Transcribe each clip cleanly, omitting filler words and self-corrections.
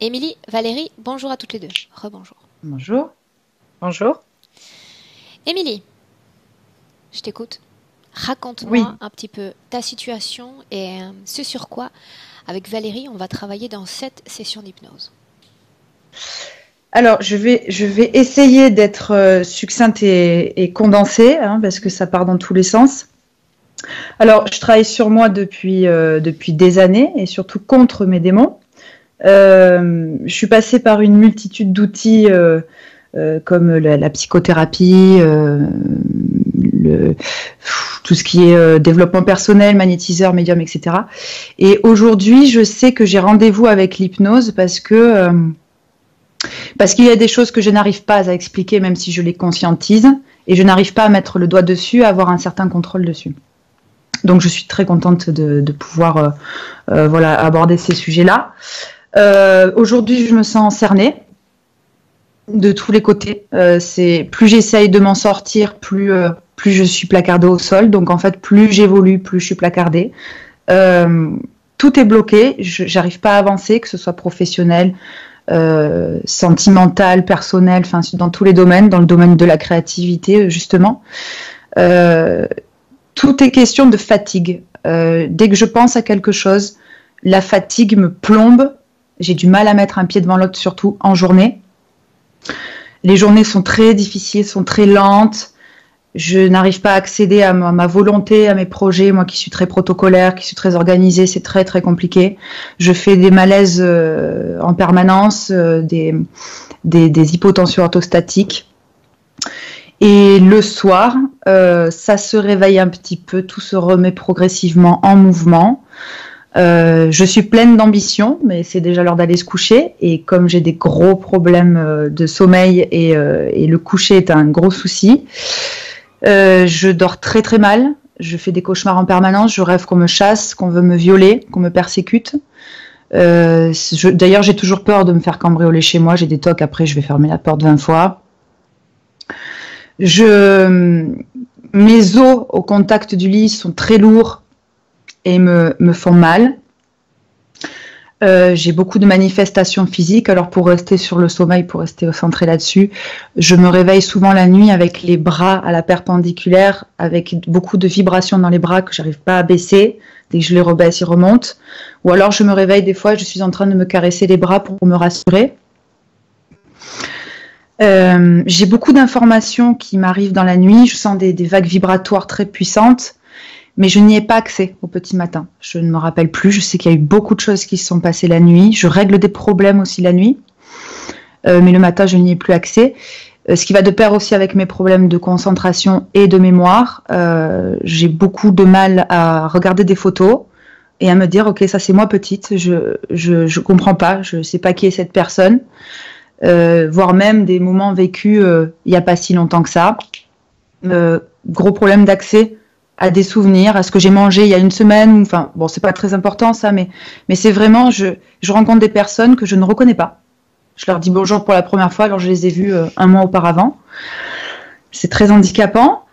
Émilie, Valérie, bonjour à toutes les deux. Rebonjour. Bonjour. Bonjour. Émilie, je t'écoute. Raconte-moi Oui. un petit peu ta situation et ce sur quoi, avec Valérie, on va travailler dans cette session d'hypnose. Alors, je vais essayer d'être succincte et condensée, hein, parce que ça part dans tous les sens. Alors, je travaille sur moi depuis des années et surtout contre mes démons. Je suis passée par une multitude d'outils comme la psychothérapie, tout ce qui est développement personnel, magnétiseur, médium, etc. Et aujourd'hui, je sais que j'ai rendez-vous avec l'hypnose parce qu'il y a des choses que je n'arrive pas à expliquer, même si je les conscientise, et je n'arrive pas à mettre le doigt dessus, à avoir un certain contrôle dessus. Donc, je suis très contente de pouvoir aborder ces sujets-là. Aujourd'hui, je me sens cernée de tous les côtés. Plus j'essaye de m'en sortir, plus je suis placardée au sol. Donc, en fait, plus j'évolue, plus je suis placardée. Tout est bloqué. J'arrive pas à avancer, que ce soit professionnel, sentimental, personnel, enfin dans tous les domaines, dans le domaine de la créativité justement. Tout est question de fatigue. Dès que je pense à quelque chose, la fatigue me plombe. J'ai du mal à mettre un pied devant l'autre, surtout en journée. Les journées sont très difficiles, sont très lentes. Je n'arrive pas à accéder à ma volonté, à mes projets. Moi qui suis très protocolaire, qui suis très organisée, c'est très très compliqué. Je fais des malaises en permanence, des hypotensions orthostatiques. Et le soir, ça se réveille un petit peu, tout se remet progressivement en mouvement. Je suis pleine d'ambition, mais c'est déjà l'heure d'aller se coucher. Et comme j'ai des gros problèmes de sommeil et le coucher est un gros souci, je dors très très mal. Je fais des cauchemars en permanence. Je rêve qu'on me chasse, qu'on veut me violer, qu'on me persécute. D'ailleurs, j'ai toujours peur de me faire cambrioler chez moi. J'ai des tocs. Après, je vais fermer la porte 20 fois. Mes os au contact du lit sont très lourds et me font mal. J'ai beaucoup de manifestations physiques. Alors pour rester sur le sommeil, pour rester centré là-dessus, je me réveille souvent la nuit avec les bras à la perpendiculaire, avec beaucoup de vibrations dans les bras que j'arrive pas à baisser. Dès que je les rebaisse, ils remontent. Ou alors je me réveille des fois, je suis en train de me caresser les bras pour me rassurer. J'ai beaucoup d'informations qui m'arrivent dans la nuit. Je sens des vagues vibratoires très puissantes. Mais je n'y ai pas accès au petit matin. Je ne me rappelle plus. Je sais qu'il y a eu beaucoup de choses qui se sont passées la nuit. Je règle des problèmes aussi la nuit. Mais le matin, je n'y ai plus accès. Ce qui va de pair aussi avec mes problèmes de concentration et de mémoire. J'ai beaucoup de mal à regarder des photos et à me dire, ok, ça c'est moi petite. Je comprends pas. Je sais pas qui est cette personne. Voire même des moments vécus il n'y a pas si longtemps que ça. Gros problème d'accès à des souvenirs, à ce que j'ai mangé il y a une semaine, enfin bon, c'est pas très important ça, mais c'est vraiment, je rencontre des personnes que je ne reconnais pas. Je leur dis bonjour pour la première fois, alors je les ai vues un mois auparavant. C'est très handicapant.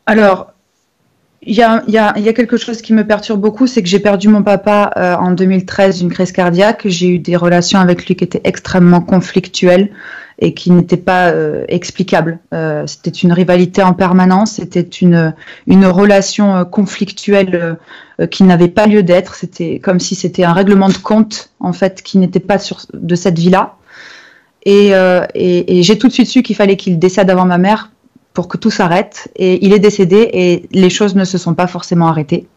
Alors, il y a quelque chose qui me perturbe beaucoup, c'est que j'ai perdu mon papa en 2013 d'une crise cardiaque. J'ai eu des relations avec lui qui étaient extrêmement conflictuelles et qui n'étaient pas explicables. C'était une rivalité en permanence, c'était une relation conflictuelle qui n'avait pas lieu d'être. C'était comme si c'était un règlement de compte en fait qui n'était pas de cette vie-là. Et j'ai tout de suite su qu'il fallait qu'il décède avant ma mère pour que tout s'arrête. Et il est décédé et les choses ne se sont pas forcément arrêtées.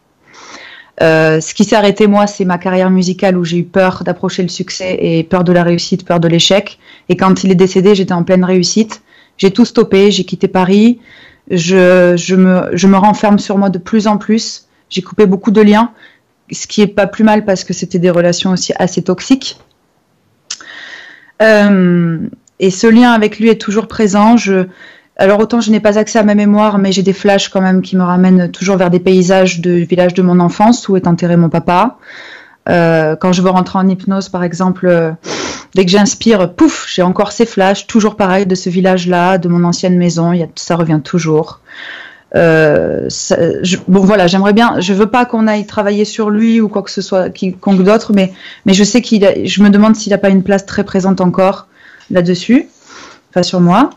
Ce qui s'est arrêté, moi, c'est ma carrière musicale où j'ai eu peur d'approcher le succès et peur de la réussite, peur de l'échec. Et quand il est décédé, j'étais en pleine réussite. J'ai tout stoppé, j'ai quitté Paris. Je me renferme sur moi de plus en plus. J'ai coupé beaucoup de liens, ce qui est pas plus mal parce que c'était des relations aussi assez toxiques. Et ce lien avec lui est toujours présent. Alors autant je n'ai pas accès à ma mémoire, mais j'ai des flashs quand même qui me ramènent toujours vers des paysages du village de mon enfance où est enterré mon papa. Quand je veux rentrer en hypnose, par exemple, dès que j'inspire, pouf, j'ai encore ces flashs, toujours pareil, de ce village-là, de mon ancienne maison, ça revient toujours. Bon voilà, j'aimerais bien. Je veux pas qu'on aille travailler sur lui ou quoi que ce soit, quiconque d'autre, mais je sais je me demande s'il a pas une place très présente encore là-dessus, enfin sur moi.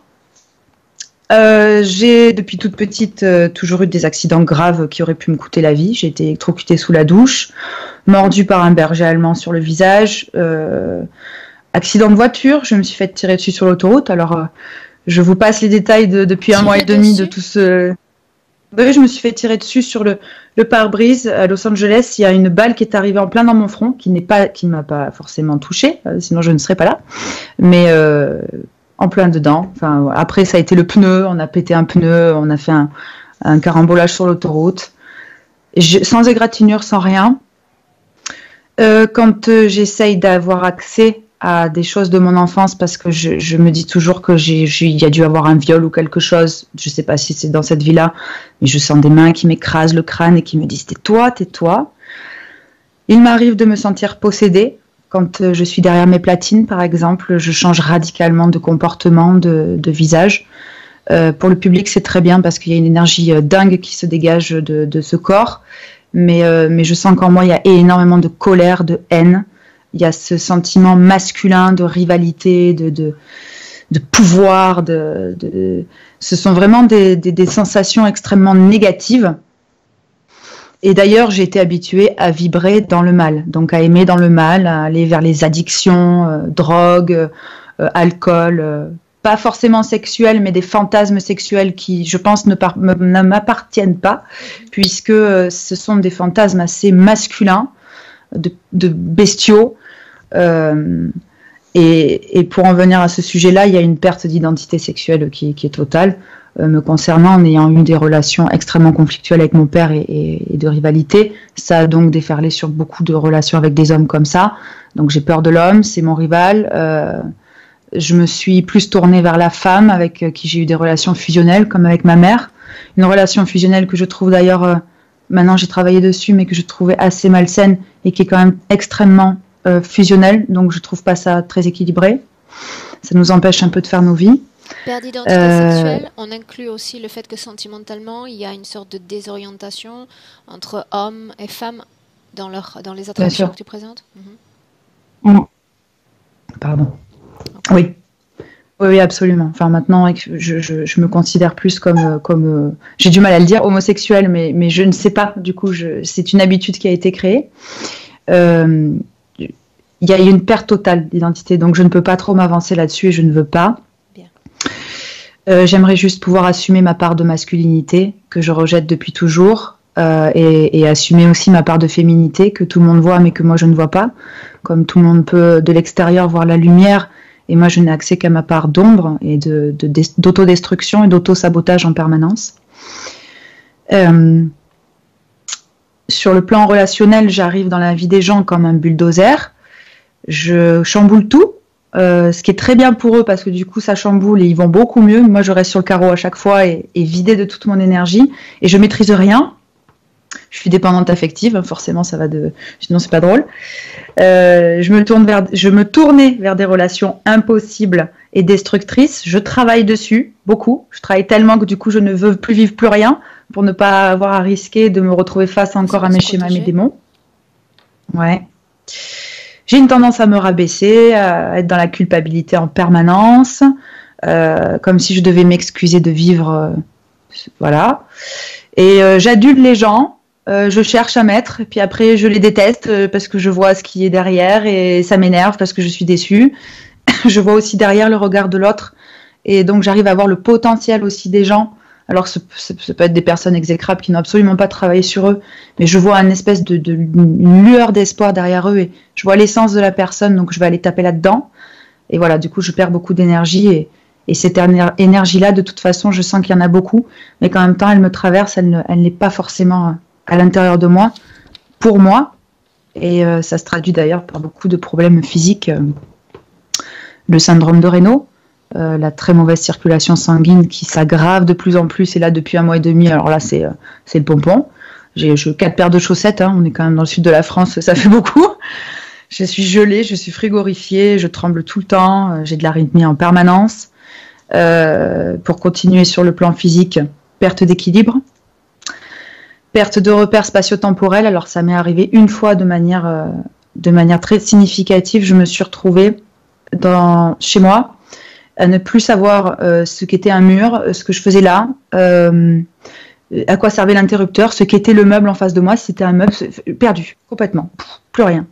J'ai depuis toute petite toujours eu des accidents graves qui auraient pu me coûter la vie. J'ai été électrocutée sous la douche, mordue par un berger allemand sur le visage, accident de voiture, je me suis fait tirer dessus sur l'autoroute. Alors je vous passe les détails depuis un mois et demi de tout ce... Oui, je me suis fait tirer dessus sur le pare-brise à Los Angeles. Il y a une balle qui est arrivée en plein dans mon front, qui ne m'a pas forcément touchée, sinon je ne serais pas là. Mais en plein dedans. Enfin, après, ça a été le pneu. On a pété un pneu, on a fait un carambolage sur l'autoroute. Sans égratignure, sans rien. Quand j'essaye d'avoir accès à des choses de mon enfance, parce que je me dis toujours que il y a dû avoir un viol ou quelque chose, je sais pas si c'est dans cette vie-là, mais je sens des mains qui m'écrasent le crâne et qui me disent tais-toi. Il m'arrive de me sentir possédée. Quand je suis derrière mes platines, par exemple, je change radicalement de comportement, de visage. Pour le public, c'est très bien parce qu'il y a une énergie dingue qui se dégage de ce corps, mais je sens qu'en moi, il y a énormément de colère, de haine. Il y a ce sentiment masculin de rivalité, de pouvoir. Ce sont vraiment des sensations extrêmement négatives. Et d'ailleurs, j'ai été habituée à vibrer dans le mal, donc à aimer dans le mal, à aller vers les addictions, drogue, alcool, pas forcément sexuelles, mais des fantasmes sexuels qui, je pense, ne m'appartiennent pas, puisque ce sont des fantasmes assez masculins, de bestiaux. Et pour en venir à ce sujet-là, il y a une perte d'identité sexuelle qui est totale. Me concernant, en ayant eu des relations extrêmement conflictuelles avec mon père et de rivalité, ça a donc déferlé sur beaucoup de relations avec des hommes comme ça. Donc j'ai peur de l'homme, c'est mon rival. Je me suis plus tournée vers la femme avec qui j'ai eu des relations fusionnelles, comme avec ma mère. Une relation fusionnelle que je trouve d'ailleurs, maintenant j'ai travaillé dessus, mais que je trouvais assez malsaine et qui est quand même extrêmement fusionnelle. Donc je trouve pas ça très équilibré. Ça nous empêche un peu de faire nos vies. Perte d'identité sexuelle, on inclut aussi le fait que sentimentalement, il y a une sorte de désorientation entre hommes et femmes dans les attractions que tu présentes. Pardon. Okay. Oui, absolument. Enfin, maintenant, je me considère plus comme j'ai du mal à le dire, homosexuel, mais je ne sais pas. Du coup, c'est une habitude qui a été créée. Il y a une perte totale d'identité, donc je ne peux pas trop m'avancer là-dessus et je ne veux pas. J'aimerais juste pouvoir assumer ma part de masculinité que je rejette depuis toujours et assumer aussi ma part de féminité que tout le monde voit mais que moi je ne vois pas. Comme tout le monde peut de l'extérieur voir la lumière et moi je n'ai accès qu'à ma part d'ombre et d'autodestruction et d'auto-sabotage en permanence. Sur le plan relationnel, j'arrive dans la vie des gens comme un bulldozer. Je chamboule tout. Ce qui est très bien pour eux parce que du coup ça chamboule et ils vont beaucoup mieux. Moi je reste sur le carreau à chaque fois et vidée de toute mon énergie et je maîtrise rien. Je suis dépendante affective, forcément ça va sinon c'est pas drôle. Je me tournais vers des relations impossibles et destructrices. Je travaille dessus beaucoup. Je travaille tellement que du coup je ne veux plus vivre plus rien pour ne pas avoir à risquer de me retrouver face encore à mes schémas, mes démons. Ouais. J'ai une tendance à me rabaisser, à être dans la culpabilité en permanence, comme si je devais m'excuser de vivre, voilà. Et j'adule les gens, je cherche à m'être, et puis après je les déteste parce que je vois ce qui est derrière et ça m'énerve parce que je suis déçue. Je vois aussi derrière le regard de l'autre et donc j'arrive à voir le potentiel aussi des gens. Alors, ça peut être des personnes exécrables qui n'ont absolument pas travaillé sur eux, mais je vois une espèce une lueur d'espoir derrière eux et je vois l'essence de la personne, donc je vais aller taper là-dedans. Et voilà, du coup, je perds beaucoup d'énergie et cette énergie-là, de toute façon, je sens qu'il y en a beaucoup, mais qu'en même temps, elle me traverse, elle n'est pas forcément à l'intérieur de moi, pour moi. Et ça se traduit d'ailleurs par beaucoup de problèmes physiques. Le syndrome de Raynaud. La très mauvaise circulation sanguine qui s'aggrave de plus en plus et là depuis un mois et demi, alors là c'est le pompon. J'ai 4 paires de chaussettes, on est quand même dans le sud de la France, ça fait beaucoup. Je suis gelée, je suis frigorifiée, je tremble tout le temps, j'ai de l'arythmie en permanence. Pour continuer sur le plan physique, perte d'équilibre, perte de repères spatio-temporels. Alors ça m'est arrivé une fois de manière très significative. Je me suis retrouvée chez moi à ne plus savoir ce qu'était un mur, ce que je faisais là, à quoi servait l'interrupteur, ce qu'était le meuble en face de moi, si c'était un meuble, perdu complètement, plus rien.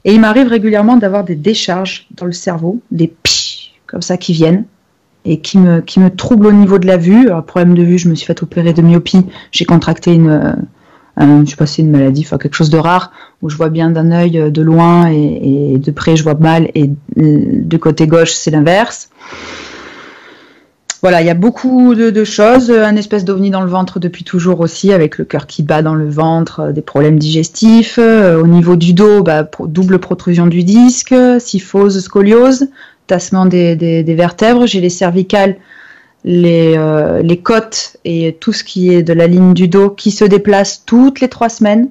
Et il m'arrive régulièrement d'avoir des décharges dans le cerveau, des pis comme ça qui viennent et qui me troublent au niveau de la vue. Alors, problème de vue, je me suis fait opérer de myopie, j'ai contracté je sais pas si c'est une maladie, enfin quelque chose de rare, où je vois bien d'un œil de loin et de près je vois mal, et du côté gauche c'est l'inverse. Voilà, il y a beaucoup de choses, un espèce d'ovni dans le ventre depuis toujours aussi, avec le cœur qui bat dans le ventre, des problèmes digestifs, au niveau du dos, double protrusion du disque, syphose, scoliose, tassement des vertèbres, j'ai les cervicales, les côtes et tout ce qui est de la ligne du dos qui se déplace toutes les 3 semaines.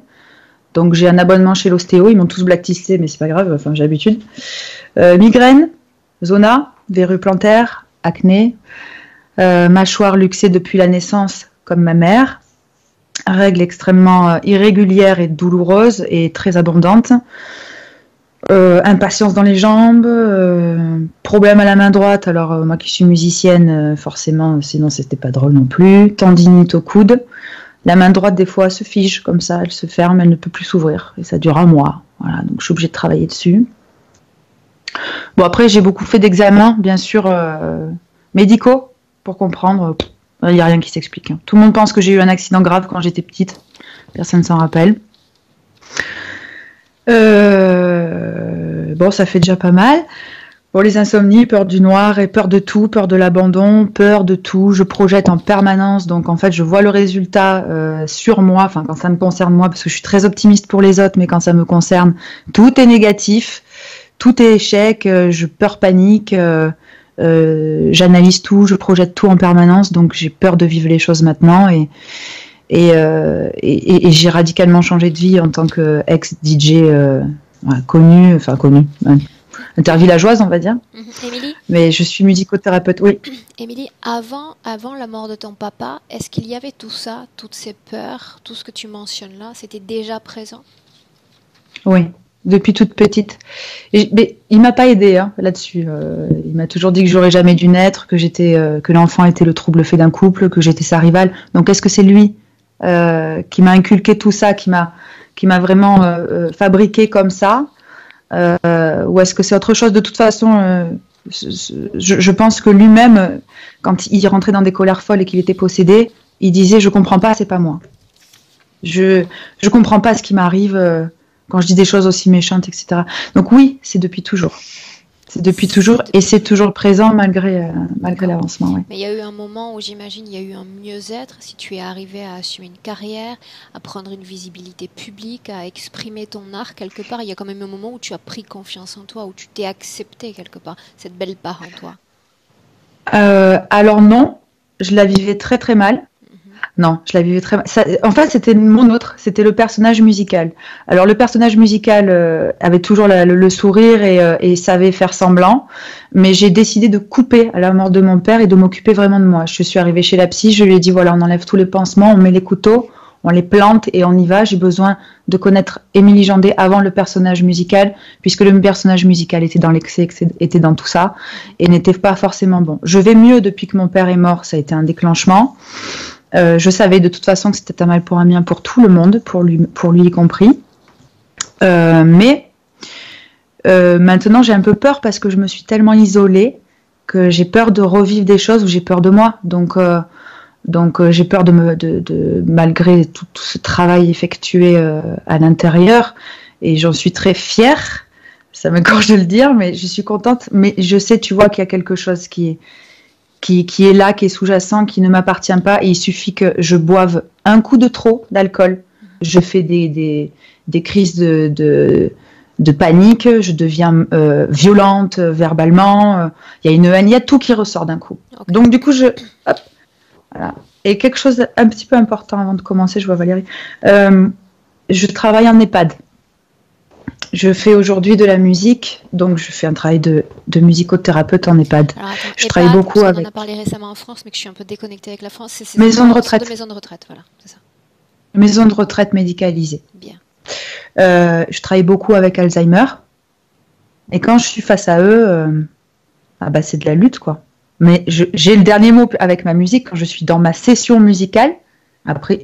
Donc j'ai un abonnement chez l'ostéo, ils m'ont tous blacklisté, mais c'est pas grave, enfin j'ai l'habitude. Migraine, zona, verrue plantaire, acné, mâchoire luxée depuis la naissance comme ma mère, règles extrêmement irrégulières et douloureuses et très abondantes. Impatience dans les jambes, problème à la main droite, alors moi qui suis musicienne, forcément, sinon c'était pas drôle non plus, tendinite au coude, la main droite des fois se fige comme ça, elle se ferme, elle ne peut plus s'ouvrir, et ça dure un mois, voilà, donc je suis obligée de travailler dessus. Bon, après j'ai beaucoup fait d'examens, bien sûr, médicaux, pour comprendre, il n'y a rien qui s'explique, hein. Tout le monde pense que j'ai eu un accident grave quand j'étais petite, personne ne s'en rappelle. Bon, ça fait déjà pas mal. Bon, les insomnies, peur du noir et peur de tout, peur de l'abandon, peur de tout. Je projette en permanence, donc en fait, je vois le résultat sur moi, enfin quand ça me concerne moi, parce que je suis très optimiste pour les autres, mais quand ça me concerne, tout est négatif, tout est échec, je peur, panique, j'analyse tout, je projette tout en permanence, donc j'ai peur de vivre les choses maintenant et j'ai radicalement changé de vie en tant qu'ex-DJ connue, intervillageoise, on va dire. Émilie ? Mais je suis musicothérapeute, oui. Émilie, avant la mort de ton papa, est-ce qu'il y avait tout ça, toutes ces peurs, tout ce que tu mentionnes là, c'était déjà présent ? Oui, depuis toute petite. Mais il m'a pas aidé là-dessus. Il m'a toujours dit que j'aurais jamais dû naître, que l'enfant était le trouble fait d'un couple, que j'étais sa rivale. Donc est-ce que c'est lui qui m'a inculqué tout ça, qui m'a vraiment fabriqué comme ça, ou est-ce que c'est autre chose? De toute façon, je pense que lui-même, quand il rentrait dans des colères folles et qu'il était possédé, il disait: je comprends pas, c'est pas moi. Je comprends pas ce qui m'arrive quand je dis des choses aussi méchantes, etc. Donc oui, c'est depuis toujours. C'est depuis toujours et c'est toujours présent malgré l'avancement. Ouais. Mais il y a eu un moment où j'imagine il y a eu un mieux-être, si tu es arrivé à assumer une carrière, à prendre une visibilité publique, à exprimer ton art quelque part. Il y a quand même un moment où tu as pris confiance en toi, où tu t'es accepté quelque part, cette belle part en toi. Alors non, je la vivais très très mal. Non, je la vivais très mal. En fait, c'était mon autre, c'était le personnage musical. Alors, le personnage musical avait toujours le sourire et savait faire semblant, mais j'ai décidé de couper à la mort de mon père et de m'occuper vraiment de moi. Je suis arrivée chez la psy, je lui ai dit: voilà, on enlève tous les pansements, on met les couteaux, on les plante et on y va. J'ai besoin de connaître Émilie Jandé avant le personnage musical, puisque le personnage musical était dans l'excès, était dans tout ça, et n'était pas forcément bon. Je vais mieux depuis que mon père est mort, ça a été un déclenchement. Je savais de toute façon que c'était un mal pour un bien pour tout le monde, pour lui y compris. Mais maintenant, j'ai un peu peur parce que je me suis tellement isolée que j'ai peur de revivre des choses où j'ai peur de moi. Donc j'ai peur malgré tout ce travail effectué à l'intérieur, et j'en suis très fière. Ça m'égorge de le dire, mais je suis contente. Mais je sais, tu vois, qu'il y a quelque chose qui est là, qui est sous-jacent, qui ne m'appartient pas, et il suffit que je boive un coup de trop d'alcool. Je fais des crises de panique, je deviens violente verbalement, il y a une haine, il y a tout qui ressort d'un coup. Okay. Donc du coup, voilà. Et quelque chose un petit peu important avant de commencer, je vois Valérie, je travaille en EHPAD. Je fais aujourd'hui de la musique, donc je fais un travail de musicothérapeute en EHPAD. Alors, attends, je travaille beaucoup avec. On en a parlé récemment en France, mais que je suis un peu déconnectée avec la France. Maison de retraite. De maison de retraite, voilà, c'est ça. Maison de retraite médicalisée. Bien. Je travaille beaucoup avec Alzheimer. Et quand je suis face à eux, c'est de la lutte, quoi. Mais j'ai le dernier mot avec ma musique quand je suis dans ma session musicale. Après,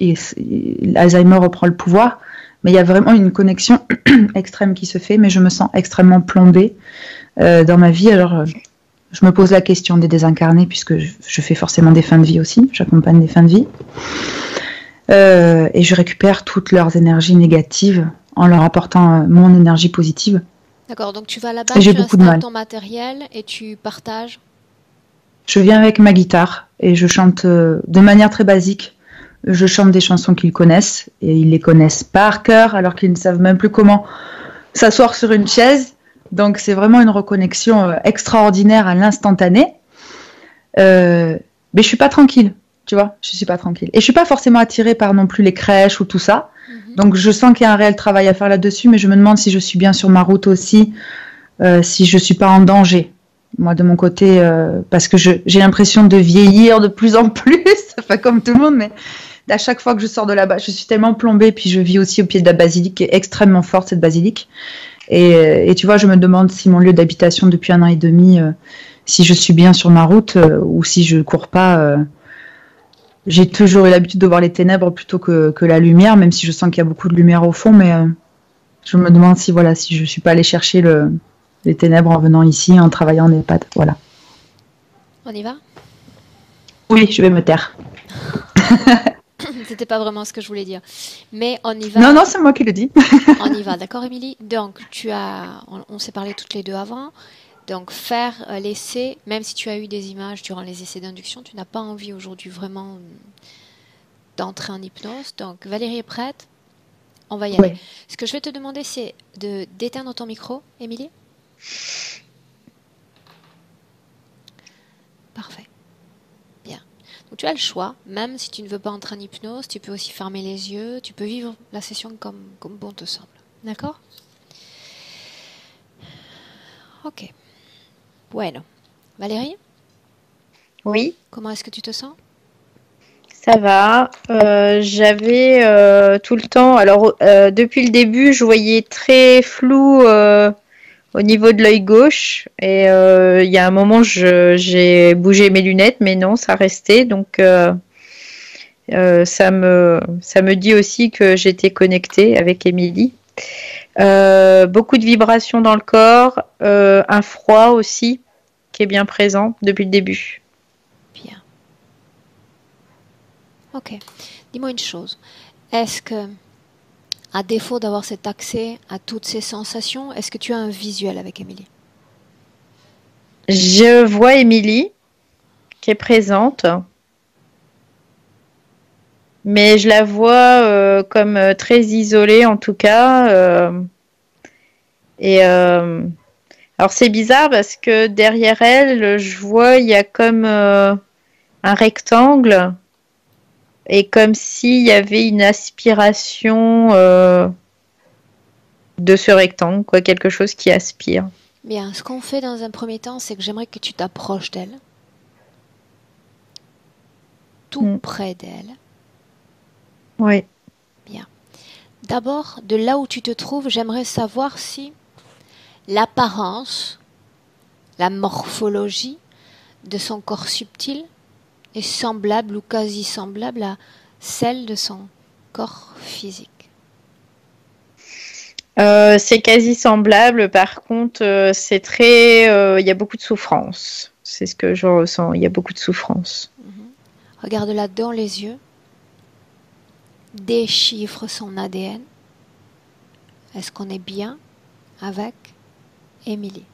l'Alzheimer reprend le pouvoir. Mais il y a vraiment une connexion extrême qui se fait. Mais je me sens extrêmement plombée dans ma vie. Alors, je me pose la question des désincarnés, puisque je fais forcément des fins de vie aussi. J'accompagne des fins de vie. Et je récupère toutes leurs énergies négatives en leur apportant mon énergie positive. D'accord, donc tu vas là-bas, Et tu j'ai beaucoup de installes mal. ton matériel et tu partages. Je viens avec ma guitare et je chante de manière très basique. Je chante des chansons qu'ils connaissent et ils les connaissent par cœur alors qu'ils ne savent même plus comment s'asseoir sur une chaise. Donc c'est vraiment une reconnexion extraordinaire à l'instantané. Mais je suis pas tranquille, tu vois, je suis pas tranquille. Et je suis pas forcément attirée par non plus les crèches ou tout ça. Donc je sens qu'il y a un réel travail à faire là-dessus, mais je me demande si je suis bien sur ma route aussi, si je suis pas en danger. Moi de mon côté, parce que j'ai l'impression de vieillir de plus en plus, enfin comme tout le monde, mais à chaque fois que je sors de là-bas, je suis tellement plombée, puis je vis aussi au pied de la basilique, qui est extrêmement forte cette basilique. Et tu vois, je me demande si mon lieu d'habitation depuis 1 an et demi, si je suis bien sur ma route ou si je cours pas. J'ai toujours eu l'habitude de voir les ténèbres plutôt que la lumière, même si je sens qu'il y a beaucoup de lumière au fond, mais je me demande si je suis pas allée chercher les ténèbres en venant ici, en travaillant en EHPAD. Voilà. On y va? Oui, je vais me taire. C'était pas vraiment ce que je voulais dire. Mais on y va. Non, c'est moi qui le dis. On y va, d'accord, Émilie? Donc, on s'est parlé toutes les deux avant. Donc, faire l'essai, même si tu as eu des images durant les essais d'induction, tu n'as pas envie aujourd'hui vraiment d'entrer en hypnose. Donc, Valérie est prête? On va y aller. Ouais. Ce que je vais te demander, c'est d'éteindre ton micro, Émilie. Parfait. Bien. Donc, tu as le choix. Même si tu ne veux pas entrer en hypnose, tu peux aussi fermer les yeux. Tu peux vivre la session comme bon te semble. D'accord? Ok. Bueno. Valérie, Oui, comment est-ce que tu te sens? ça va. J'avais tout le temps, alors depuis le début, je voyais très flou au niveau de l'œil gauche. Et il y a un moment, j'ai bougé mes lunettes, mais non, ça restait. Donc ça me dit aussi que j'étais connectée avec Émilie. Beaucoup de vibrations dans le corps, un froid aussi qui est bien présent depuis le début. Bien. Ok. Dis-moi une chose. Est-ce que, à défaut d'avoir cet accès à toutes ces sensations, est-ce que tu as un visuel avec Émilie? Je vois Émilie qui est présente, mais je la vois comme très isolée en tout cas. Et alors c'est bizarre parce que derrière elle, je vois il y a comme un rectangle et comme s'il y avait une aspiration de ce rectangle, quoi, quelque chose qui aspire. Bien. Ce qu'on fait dans un premier temps, c'est que j'aimerais que tu t'approches d'elle, tout près d'elle. Oui. Bien. D'abord, de là où tu te trouves, j'aimerais savoir si l'apparence, la morphologie de son corps subtil est semblable ou quasi semblable à celle de son corps physique. C'est quasi semblable, par contre, c'est très. Il y a beaucoup de souffrance. C'est ce que je ressens. Il y a beaucoup de souffrance. Regarde-la dans les yeux. Déchiffre son ADN. Est-ce qu'on est bien avec Émilie?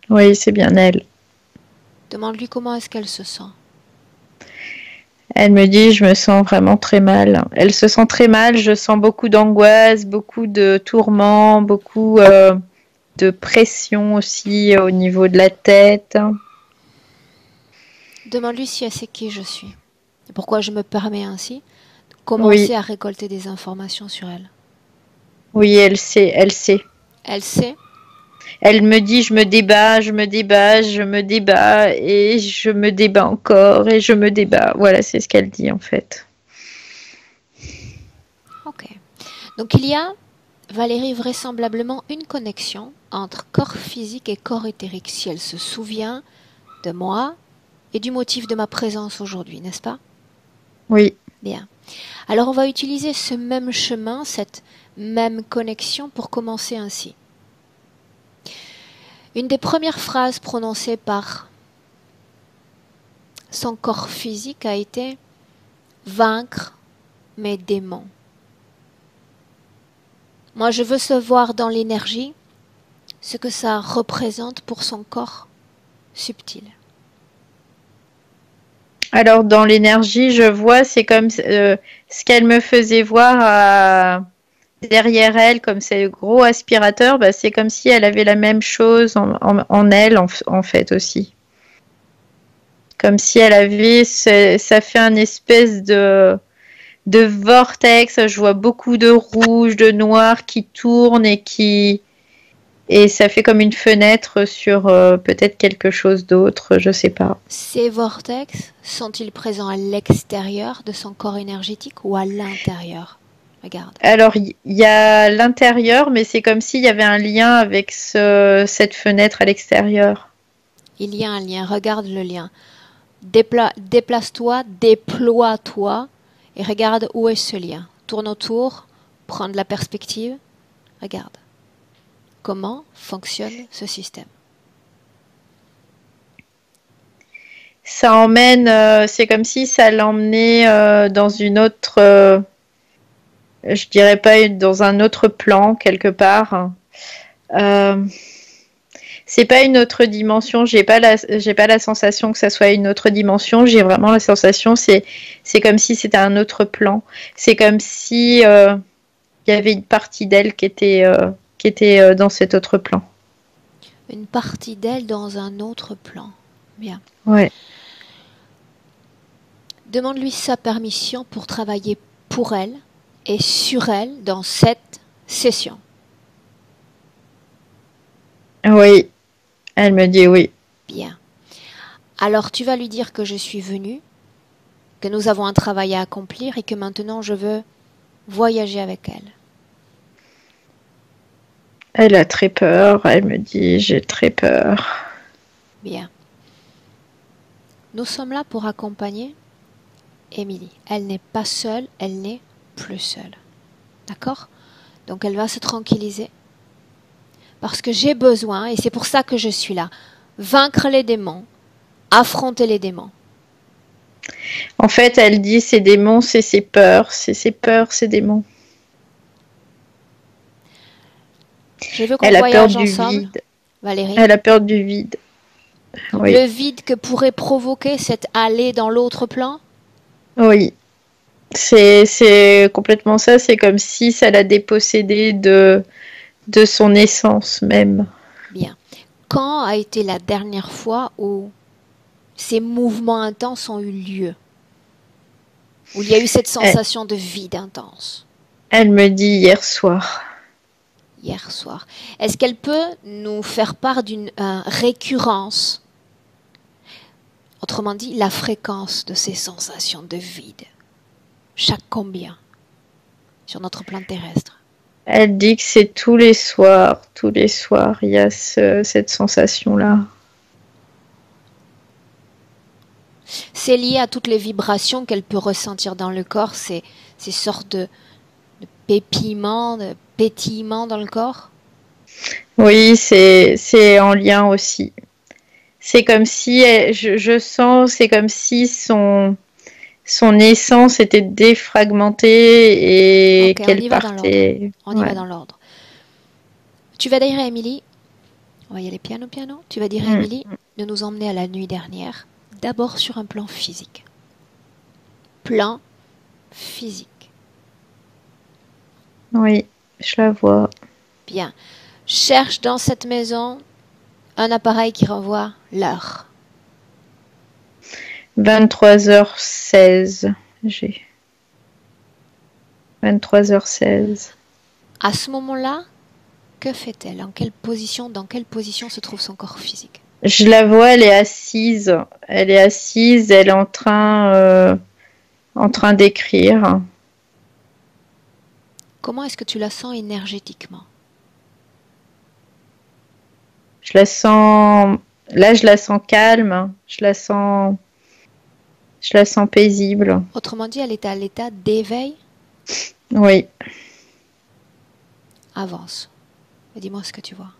Oui, c'est bien elle. Demande-lui comment est-ce qu'elle se sent. Elle me dit, je me sens vraiment très mal. Elle se sent très mal, je sens beaucoup d'angoisse, beaucoup de tourments, beaucoup de pression aussi au niveau de la tête. Demande-lui si elle sait qui je suis. Et pourquoi je me permets ainsi de commencer à récolter des informations sur elle. Oui, elle sait, elle sait. Elle sait. Elle me dit, je me débat, je me débat, je me débat, et je me débat encore, et je me débat. Voilà, c'est ce qu'elle dit en fait. Donc il y a, Valérie, vraisemblablement une connexion entre corps physique et corps éthérique, si elle se souvient de moi et du motif de ma présence aujourd'hui, n'est-ce pas? Oui. Bien. Alors on va utiliser ce même chemin, cette même connexion pour commencer ainsi. Une des premières phrases prononcées par son corps physique a été « vaincre mes démons ». Moi, je veux savoir dans l'énergie ce que ça représente pour son corps subtil. Alors, dans l'énergie, je vois, c'est comme ce qu'elle me faisait voir derrière elle, comme ces gros aspirateurs, bah, c'est comme si elle avait la même chose en elle, en fait, aussi. Comme si elle avait, ça fait un espèce de vortex, je vois beaucoup de rouge, de noir qui tournent et ça fait comme une fenêtre sur peut-être quelque chose d'autre, je sais pas. Ces vortex sont-ils présents à l'extérieur de son corps énergétique ou à l'intérieur? Regarde. Alors, il y a l'intérieur, mais c'est comme s'il y avait un lien avec cette fenêtre à l'extérieur. Il y a un lien, regarde le lien. Déplace-toi, déploie-toi et regarde où est ce lien. Tourne autour, prends de la perspective, regarde. Comment fonctionne ce système? Ça emmène, c'est comme si ça l'emmenait dans une autre, je dirais pas dans un autre plan quelque part. C'est pas une autre dimension. J'ai pas la sensation que ça soit une autre dimension. J'ai vraiment la sensation, c'est comme si c'était un autre plan. C'est comme si il y avait une partie d'elle qui était dans cet autre plan. Une partie d'elle dans un autre plan. Bien. Ouais. Demande-lui sa permission pour travailler pour elle et sur elle dans cette session. Oui. Elle me dit oui. Bien. Alors tu vas lui dire que je suis venue, que nous avons un travail à accomplir et que maintenant je veux voyager avec elle. Elle a très peur. Elle me dit j'ai très peur. Bien. Nous sommes là pour accompagner Émilie. Elle n'est pas seule, elle n'est plus seule. D'accord? Donc elle va se tranquilliser. Parce que j'ai besoin, et c'est pour ça que je suis là, vaincre les démons, affronter les démons. En fait, elle dit ces démons, c'est ses peurs, ces démons. Je veux qu'on voyage ensemble, vide. Valérie. Elle a peur du vide. Oui. Le vide que pourrait provoquer cette allée dans l'autre plan? Oui. C'est complètement ça. C'est comme si ça l'a dépossédée de son essence même. Bien. Quand a été la dernière fois où ces mouvements intenses ont eu lieu? Où il y a eu cette sensation de vide intense? Elle me dit hier soir. Hier soir. Est-ce qu'elle peut nous faire part d'une récurrence? Autrement dit, la fréquence de ces sensations de vide. Chaque combien? Sur notre plan terrestre? Elle dit que c'est tous les soirs, il y a cette sensation-là. C'est lié à toutes les vibrations qu'elle peut ressentir dans le corps, ces sortes de pétillements dans le corps? Oui, c'est en lien aussi. C'est comme si, je sens, c'est comme si son essence était défragmentée et qu'elle partait. On y va dans l'ordre. Tu vas dire à Émilie, on va y aller piano. Tu vas dire à Émilie de nous emmener à la nuit dernière, d'abord sur un plan physique. Plan physique. Oui, je la vois. Bien. Cherche dans cette maison un appareil qui renvoie l'heure. 23h16. J'ai 23h16. À ce moment-là, que fait-elle? Dans quelle position se trouve son corps physique? Je la vois, elle est assise. Elle est en train d'écrire. Comment est-ce que tu la sens énergétiquement? Je la sens, là, je la sens calme, je la sens paisible. Autrement dit, elle est à l'état d'éveil. Oui. Avance. Et dis-moi ce que tu vois.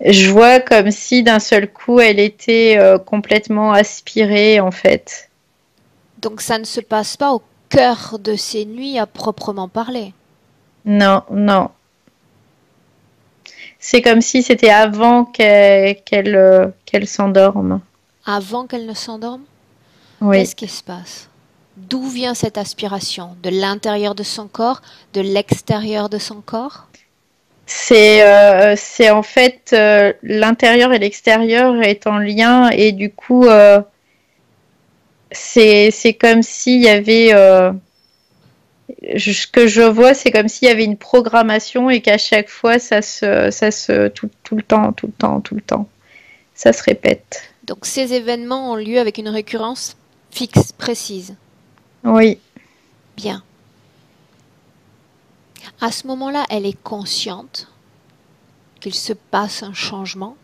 Je vois comme si d'un seul coup, elle était complètement aspirée, en fait. Donc ça ne se passe pas au cœur de ces nuits à proprement parler. Non, non. C'est comme si c'était avant qu'elle s'endorme. Avant qu'elle ne s'endorme, Oui. qu'est-ce qui se passe? D'où vient cette aspiration? De l'intérieur de son corps? De l'extérieur de son corps? C'est en fait l'intérieur et l'extérieur est en lien et du coup c'est comme s'il y avait ce que je vois, c'est comme s'il y avait une programmation et qu'à chaque fois tout le temps, tout le temps, tout le temps, ça se répète. Donc ces événements ont lieu avec une récurrence fixe, précise. Oui. Bien. À ce moment-là, elle est consciente qu'il se passe un changement.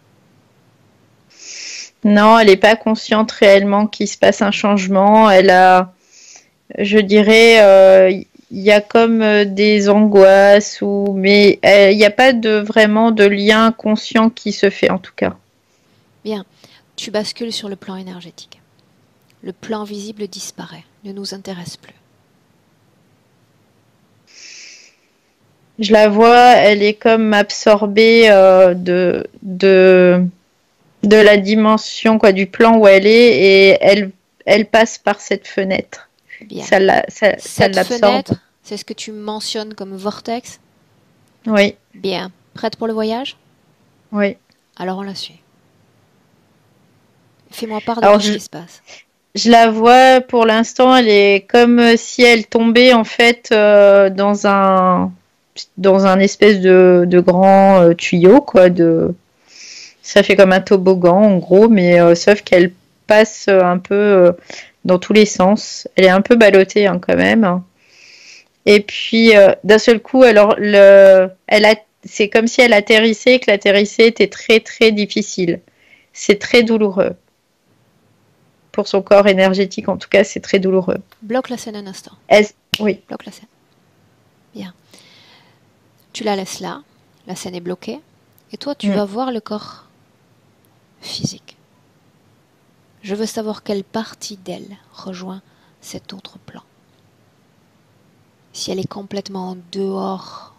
Non, elle n'est pas consciente réellement qu'il se passe un changement. Elle a, je dirais, il y a comme des angoisses mais il n'y a pas vraiment de lien conscient qui se fait en tout cas. Bien. Tu bascules sur le plan énergétique. Le plan visible disparaît, ne nous intéresse plus. Je la vois, elle est comme absorbée de la dimension quoi, du plan où elle est et elle passe par cette fenêtre. Bien. Ça Cette l'absorbe. fenêtre, c'est ce que tu mentionnes comme vortex? Oui. Bien. Prête pour le voyage? Oui. Alors on la suit. Fais-moi part de Alors tout ce qui se passe. je la vois pour l'instant, elle est comme si elle tombait en fait dans un espèce de grand tuyau quoi. Ça fait comme un toboggan en gros, mais sauf qu'elle passe un peu dans tous les sens. Elle est un peu ballottée hein, quand même. Et puis d'un seul coup, alors c'est comme si elle atterrissait, que l'atterrissée était très très difficile. C'est très douloureux. Pour son corps énergétique, en tout cas, c'est très douloureux. Bloque la scène un instant. Oui. Bloque la scène. Bien. Tu la laisses là. La scène est bloquée. Et toi, tu vas voir le corps physique. Je veux savoir quelle partie d'elle rejoint cet autre plan. Si elle est complètement en dehors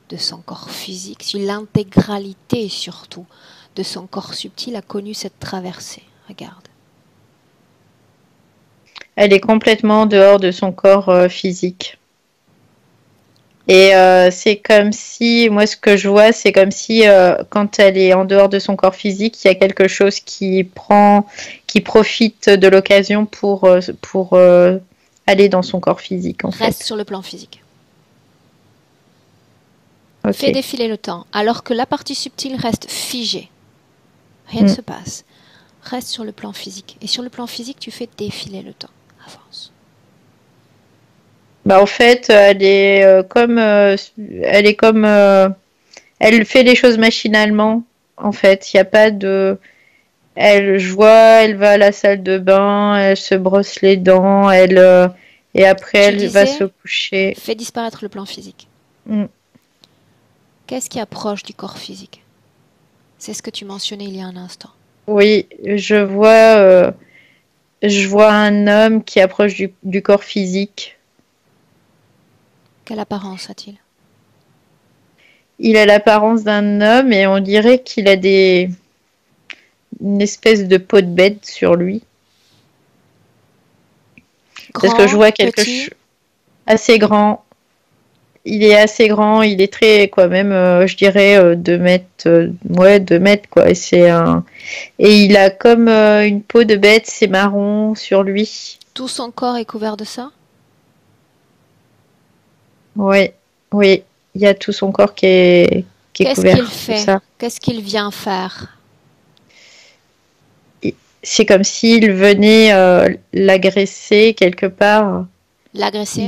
de son corps physique, si l'intégralité surtout de son corps subtil a connu cette traversée. Regarde. Elle est complètement dehors de son corps physique. Et c'est comme si, moi ce que je vois, c'est comme si quand elle est en dehors de son corps physique, il y a quelque chose qui profite de l'occasion pour aller dans son corps physique. Reste sur le plan physique. Okay. Fais défiler le temps, alors que la partie subtile reste figée. Rien ne se passe. Reste sur le plan physique. Et sur le plan physique, tu fais défiler le temps. Avance. Bah en fait, elle fait les choses machinalement. En fait, il n'y a pas de. Je vois, elle va à la salle de bain, elle se brosse les dents, et après elle va se coucher. Fais disparaître le plan physique. Qu'est-ce qui approche du corps physique? C'est ce que tu mentionnais il y a un instant. Oui, je vois un homme qui approche du corps physique. Quelle apparence a-t-il? Il a l'apparence d'un homme et on dirait qu'il a une espèce de peau de bête sur lui. Grand, parce que je vois quelque chose assez grand. Il est assez grand, il est très quoi même je dirais 2 mètres 2 mètres quoi et il a comme une peau de bête, c'est marron sur lui. Tout son corps est couvert de ça? Oui, il y a tout son corps qui est couvert de ça. Qu'est-ce qu'il vient faire? C'est comme s'il venait l'agresser quelque part. L'agressif.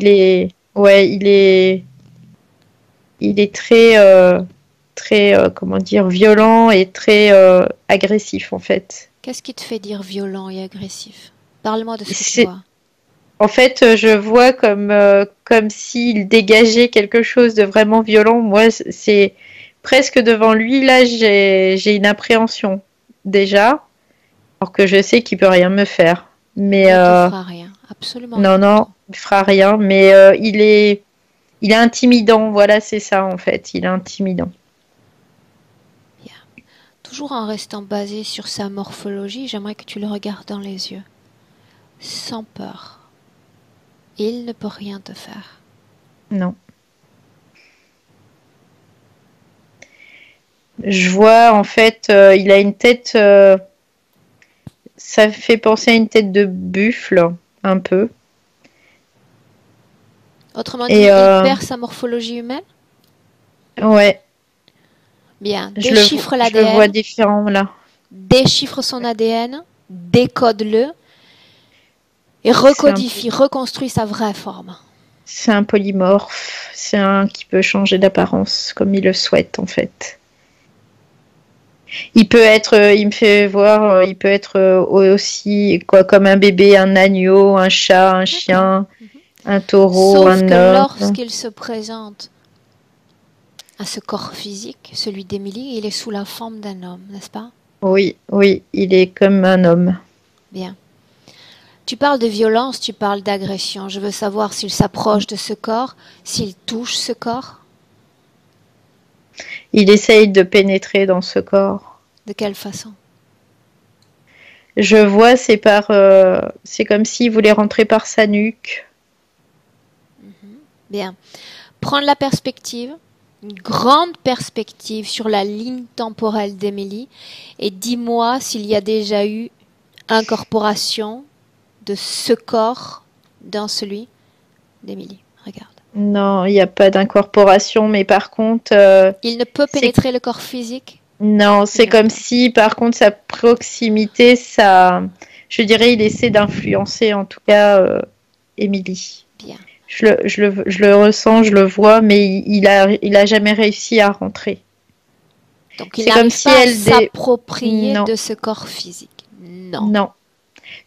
Il est très, comment dire, violent et très agressif en fait. Qu'est-ce qui te fait dire violent et agressif? Parle-moi de ce que tu C'est, vois. En fait, je vois comme s'il dégageait quelque chose de vraiment violent. Moi, c'est presque devant lui, là, j'ai une appréhension déjà, alors que je sais qu'il peut rien me faire. Il Mais ne te fera rien, absolument non, rien du non, tout. il fera rien. Mais il est intimidant. Voilà, c'est ça en fait. Il est intimidant. Bien. Toujours en restant basé sur sa morphologie, j'aimerais que tu le regardes dans les yeux, sans peur. Il ne peut rien te faire. Non. Je vois en fait, il a une tête. Ça fait penser à une tête de buffle, un peu. Autrement dit, Et il perd sa morphologie humaine? ouais, Bien. je Déchiffre le vois l'ADN, différent là. déchiffre son ADN, décode-le et C'est un, recodifie, reconstruit sa vraie forme. c'est un polymorphe. C'est un qui peut changer d'apparence comme il le souhaite en fait. Il peut être, il me fait voir, il peut être aussi quoi, comme un bébé, un agneau, un chat, un D'accord. chien, un taureau, Sauf un que homme. lorsqu'il se présente à ce corps physique, celui d'Émilie, il est sous la forme d'un homme, n'est-ce pas? Oui, oui, il est comme un homme. Bien. Tu parles de violence, tu parles d'agression. Je veux savoir s'il s'approche de ce corps, s'il touche ce corps. Il essaye de pénétrer dans ce corps. De quelle façon? Je vois, c'est comme s'il voulait rentrer par sa nuque. Bien. Prendre la perspective, une grande perspective sur la ligne temporelle d'Émilie et dis-moi s'il y a déjà eu incorporation de ce corps dans celui d'Émilie. Regarde. Non, il n'y a pas d'incorporation, mais par contre, Il ne peut pénétrer le corps physique? non, c'est comme D'accord. si, par contre, sa proximité, je dirais, il essaie d'influencer, en tout cas, Émilie. Bien. Je le ressens, je le vois, mais il a jamais réussi à rentrer. Donc il C'est comme n'arrive si pas à elle s'approprier Non, de ce corps physique. Non. non.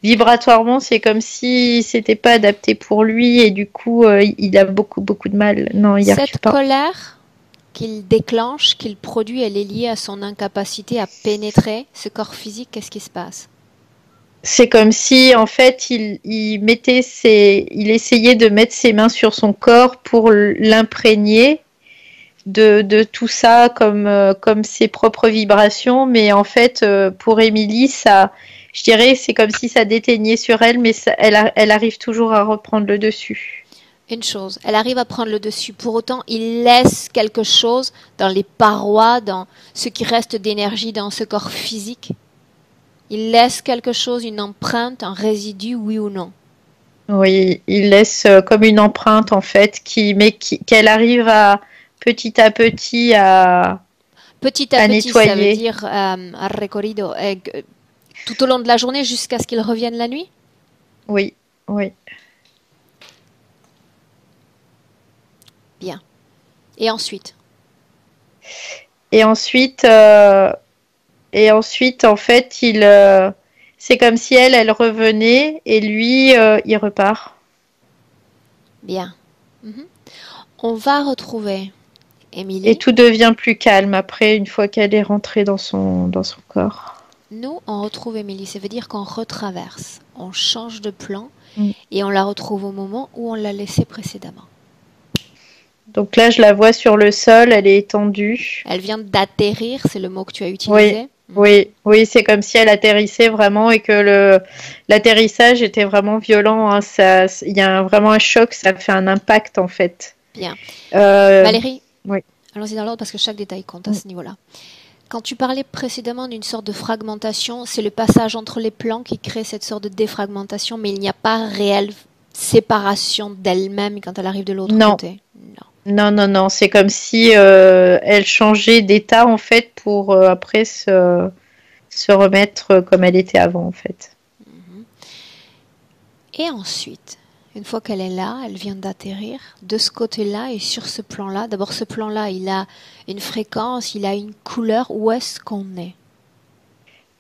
Vibratoirement, c'est comme si c'était pas adapté pour lui et du coup, il a beaucoup, beaucoup de mal. Non, il n'y arrive Cette pas. colère qu'il déclenche, qu'il produit, elle est liée à son incapacité à pénétrer ce corps physique. Qu'est-ce qui se passe? C'est comme si, en fait, il essayait de mettre ses mains sur son corps pour l'imprégner de tout ça comme ses propres vibrations. Mais en fait, pour Émilie, je dirais, c'est comme si ça déteignait sur elle, mais elle arrive toujours à reprendre le dessus. Une chose, elle arrive à prendre le dessus. Pour autant, il laisse quelque chose dans les parois, dans ce qui reste d'énergie dans ce corps physique. Il laisse quelque chose, une empreinte, un résidu, oui ou non? Oui, il laisse comme une empreinte en fait, qu'elle arrive à petit à petit Petit à à petit, ça veut nettoyer. dire recorrido, tout au long de la journée jusqu'à ce qu'il revienne la nuit? Oui, oui. Bien. Et ensuite? Et ensuite, en fait, c'est comme si elle revenait et lui, il repart. Bien. Mhm. On va retrouver Et Émilie. tout devient plus calme après, une fois qu'elle est rentrée dans son corps. Nous, on retrouve Émilie. Ça veut dire qu'on retraverse, on change de plan Mm. et on la retrouve au moment où on l'a laissée précédemment. Donc là, je la vois sur le sol, elle est étendue. Elle vient d'atterrir, c'est le mot que tu as Oui, utilisé. oui, oui, c'est comme si elle atterrissait vraiment et que l'atterrissage était vraiment violent. Hein. Il y a vraiment un choc, ça fait un impact en fait. Bien. Euh, Valérie, oui. allons-y dans l'ordre parce que chaque détail compte à ce niveau-là. Quand tu parlais précédemment d'une sorte de fragmentation, c'est le passage entre les plans qui crée cette sorte de défragmentation, mais il n'y a pas réelle séparation d'elle-même quand elle arrive de l'autre Non. côté. Non. Non, non, non, c'est comme si elle changeait d'état en fait pour après se remettre comme elle était avant en fait. Et ensuite, Une fois qu'elle est là, elle vient d'atterrir de ce côté-là et sur ce plan-là. D'abord, ce plan-là, il a une fréquence, il a une couleur. Où est-ce qu'on est?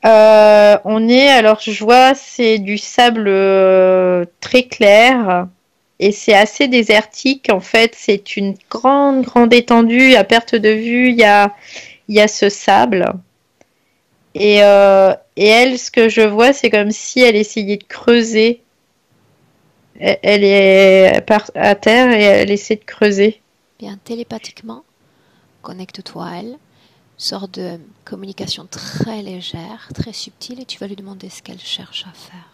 On est, alors je vois, c'est du sable très clair et c'est assez désertique. En fait, c'est une grande, grande étendue à perte de vue. Il y a ce sable. Et elle, ce que je vois, c'est comme si elle essayait de creuser. Elle est à terre et elle essaie de creuser. Bien, télépathiquement, connecte-toi à elle. Sorte de communication très légère, très subtile, et tu vas lui demander ce qu'elle cherche à faire.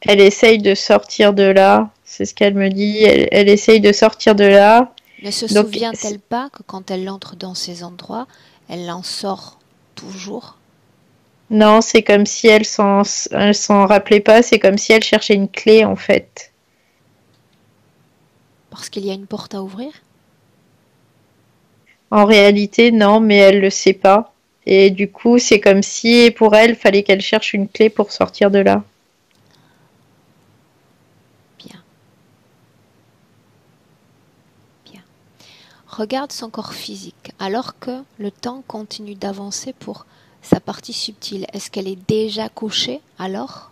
Elle essaye de sortir de là. C'est ce qu'elle me dit. Elle essaye de sortir de là. Ne se Donc, souvient-elle pas que quand elle entre dans ces endroits, elle en sort toujours? non, c'est comme si elle s'en rappelait pas. C'est comme si elle cherchait une clé, en fait. Parce qu'il y a une porte à ouvrir? En réalité, non, mais elle le sait pas. Et du coup, c'est comme si pour elle, fallait qu'elle cherche une clé pour sortir de là. Bien, bien. Regarde son corps physique, alors que le temps continue d'avancer pour sa partie subtile. Est-ce qu'elle est déjà couchée alors?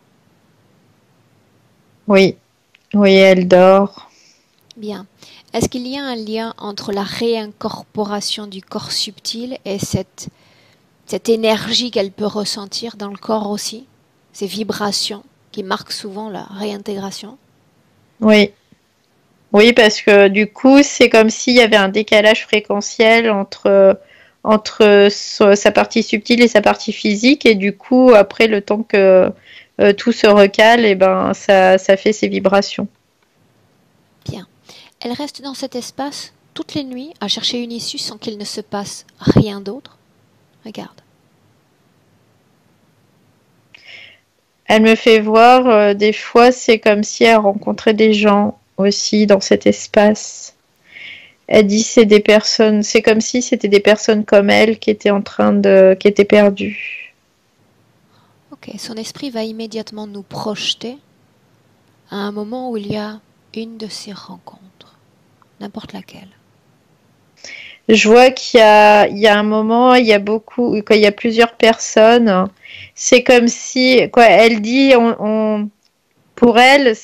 Oui, oui, elle dort. Bien. Est-ce qu'il y a un lien entre la réincorporation du corps subtil et cette énergie qu'elle peut ressentir dans le corps aussi? Ces vibrations qui marquent souvent la réintégration? Oui. Oui, parce que du coup, c'est comme s'il y avait un décalage fréquentiel entre sa partie subtile et sa partie physique. Et du coup, après, le temps que tout se recale, et ben, ça fait ces vibrations. Bien. Elle reste dans cet espace toutes les nuits à chercher une issue sans qu'il ne se passe rien d'autre. Regarde. Elle me fait voir, des fois, c'est comme si elle rencontrait des gens aussi dans cet espace. Elle dit c'est des personnes, c'est comme si c'était des personnes comme elle qui étaient perdues. Ok, son esprit va immédiatement nous projeter à un moment où il y a une de ces rencontres, n'importe laquelle. Je vois il y a un moment, il y a beaucoup, quand il y a plusieurs personnes, c'est comme si, quoi, elle dit, pour elle,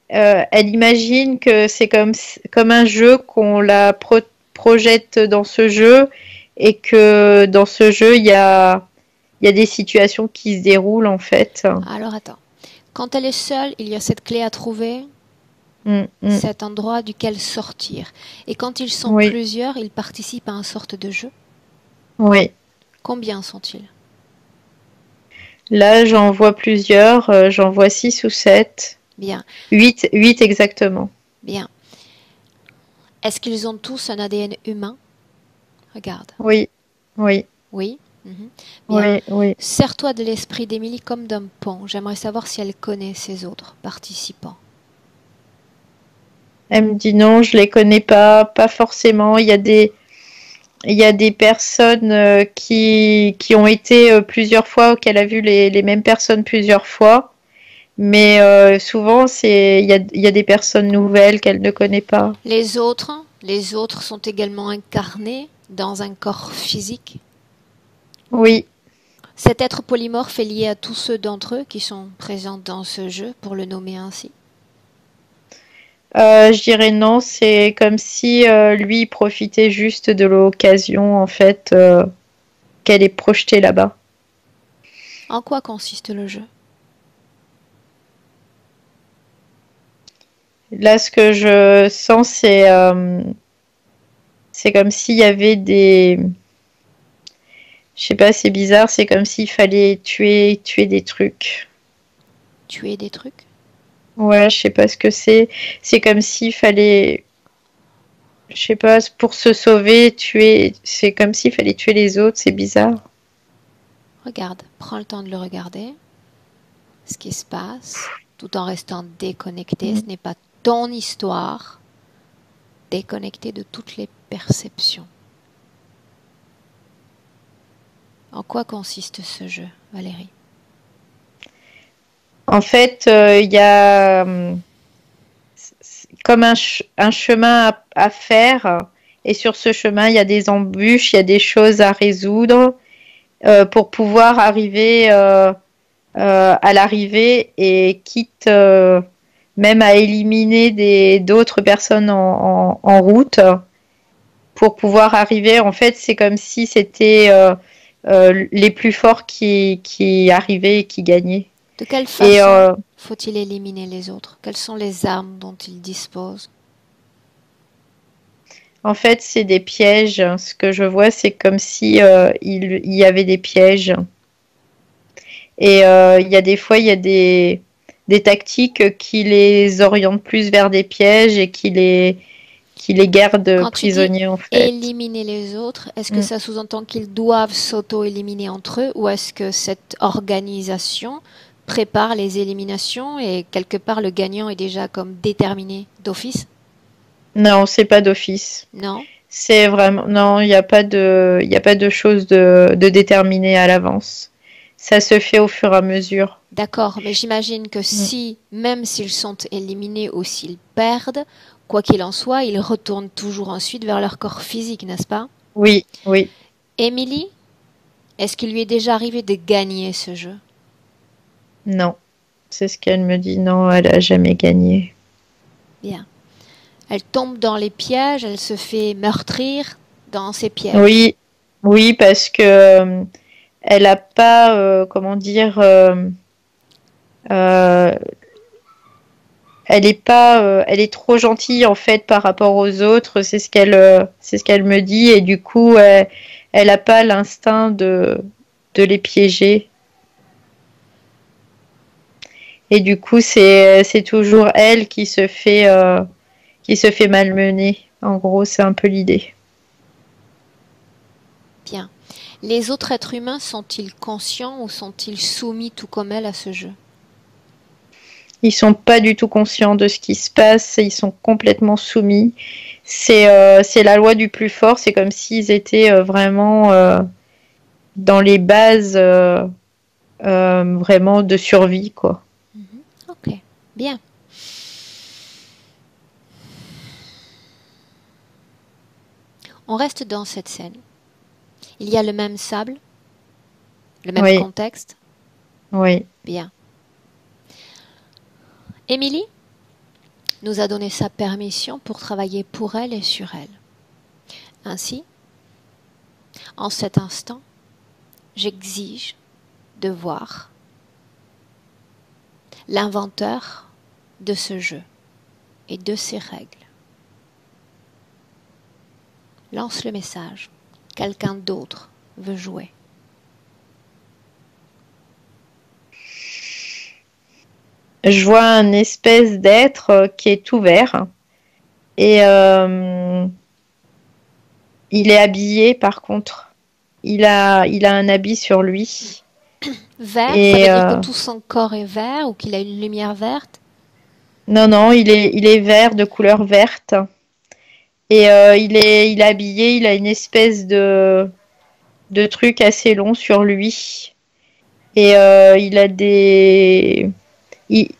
elle imagine que c'est comme un jeu qu'on projette dans ce jeu et que dans ce jeu, il y a des situations qui se déroulent en fait. Alors attends. Quand elle est seule, il y a cette clé à trouver, Mm, mm. cet endroit duquel sortir. Et quand ils sont Oui, plusieurs, ils participent à une sorte de jeu. oui. Combien sont-ils? Là, j'en vois plusieurs, j'en vois 6 ou 7. Bien, 8 exactement. bien. Est-ce qu'ils ont tous un ADN humain? Regarde. Oui, oui, Oui. Mhm. Bien. oui, oui. Sers-toi de l'esprit d'Émilie comme d'un pont. J'aimerais savoir si elle connaît ses autres participants. Elle me dit non, je les connais pas forcément. Il y a des personnes qui ont été plusieurs fois, qu'elle a vu les mêmes personnes plusieurs fois. Mais souvent, il y a des personnes nouvelles qu'elle ne connaît pas. Les autres sont également incarnés dans un corps physique. Oui, Cet être polymorphe est lié à tous ceux d'entre eux qui sont présents dans ce jeu, pour le nommer ainsi. je dirais non, c'est comme si lui profitait juste de l'occasion, en fait, qu'elle est projetée là-bas. En quoi consiste le jeu? Là, ce que je sens, c'est comme s'il y avait des... Je sais pas, c'est bizarre, c'est comme s'il fallait tuer des trucs. Tuer des trucs? Ouais, je sais pas ce que c'est. C'est comme s'il fallait, je sais pas, pour se sauver, tuer. C'est comme s'il fallait tuer les autres, c'est bizarre. Regarde, prends le temps de le regarder, ce qui se passe, tout en restant déconnecté. Ce n'est pas ton histoire, déconnecté de toutes les perceptions. En quoi consiste ce jeu, Valérie? En fait, il y a comme un chemin à faire. Et sur ce chemin, il y a des embûches, il y a des choses à résoudre pour pouvoir arriver à l'arrivée et quitte même à éliminer d'autres personnes en route pour pouvoir arriver. En fait, c'est comme si c'était les plus forts qui arrivaient et qui gagnaient. De quelle Et façon faut-il éliminer les autres? Quelles sont les armes dont il dispose? en fait, c'est des pièges. Ce que je vois, c'est comme si il y avait des pièges. Et il y a des fois, il y a des tactiques qui les orientent plus vers des pièges et qui les gardent Quand tu dis prisonniers, en fait. éliminer les autres, est-ce que ça sous-entend qu'ils doivent s'auto-éliminer entre eux ou est-ce que cette organisation prépare les éliminations et quelque part le gagnant est déjà comme déterminé d'office? Non, c'est pas d'office. Non? C'est vraiment, non, il y a pas de chose de déterminé à l'avance. Ça se fait au fur et à mesure. D'accord, mais j'imagine que si, même s'ils sont éliminés ou s'ils perdent, quoi qu'il en soit, ils retournent toujours ensuite vers leur corps physique, n'est-ce pas? Oui, oui. Émilie, est-ce qu'il lui est déjà arrivé de gagner ce jeu? Non. C'est ce qu'elle me dit. Non, elle a jamais gagné. Bien. Elle tombe dans les pièges, elle se fait meurtrir dans ces pièges. Oui, oui, parce que elle a pas, comment dire, euh, elle est pas, elle est trop gentille en fait par rapport aux autres. C'est ce qu'elle me dit et du coup, elle a pas l'instinct de les piéger. Et du coup, c'est toujours elle qui se fait malmener. En gros, c'est un peu l'idée. Bien. Les autres êtres humains sont-ils conscients ou sont-ils soumis tout comme elle à ce jeu? Ils sont pas du tout conscients de ce qui se passe, ils sont complètement soumis. C'est la loi du plus fort, c'est comme s'ils étaient vraiment dans les bases vraiment de survie, quoi. Ok, bien. On reste dans cette scène. Il y a le même sable, le même Oui, contexte. oui. Bien. Émilie nous a donné sa permission pour travailler pour elle et sur elle. Ainsi, en cet instant, j'exige de voir l'inventeur de ce jeu et de ses règles. Lance le message. Quelqu'un d'autre veut jouer. Je vois un espèce d'être qui est ouvert et il est habillé par contre. Il a un habit sur lui. Vert, ça Et veut dire que tout son corps est vert ou qu'il a une lumière verte? non, non, il est vert de couleur verte. Et il est habillé, il a une espèce de truc assez long sur lui. Et il a des. Il,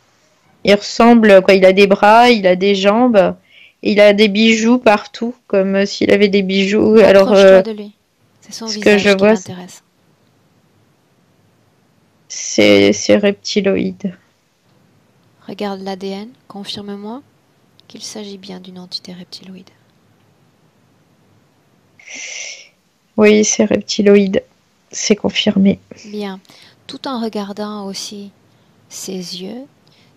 il ressemble, quoi, il a des bras, il a des jambes, et il a des bijoux partout, comme s'il avait des bijoux. Alors, Approche-toi de lui. C'est son ce que je visage qui vois, m'intéresse. c'est reptiloïde. Regarde l'ADN, confirme-moi qu'il s'agit bien d'une entité reptiloïde. Oui, c'est reptiloïde. C'est confirmé. Bien. Tout en regardant aussi ses yeux,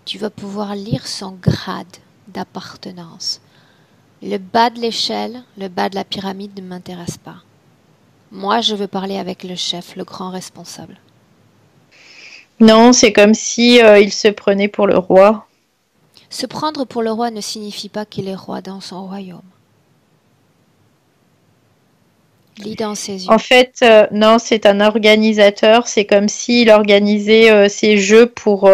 tu vas pouvoir lire son grade d'appartenance. Le bas de l'échelle, le bas de la pyramide ne m'intéresse pas. Moi, je veux parler avec le chef, le grand responsable. Non, c'est comme si il se prenait pour le roi. Se prendre pour le roi ne signifie pas qu'il est roi dans son royaume. Lis dans ses yeux. En fait, non, c'est un organisateur. C'est comme s'il organisait ses jeux pour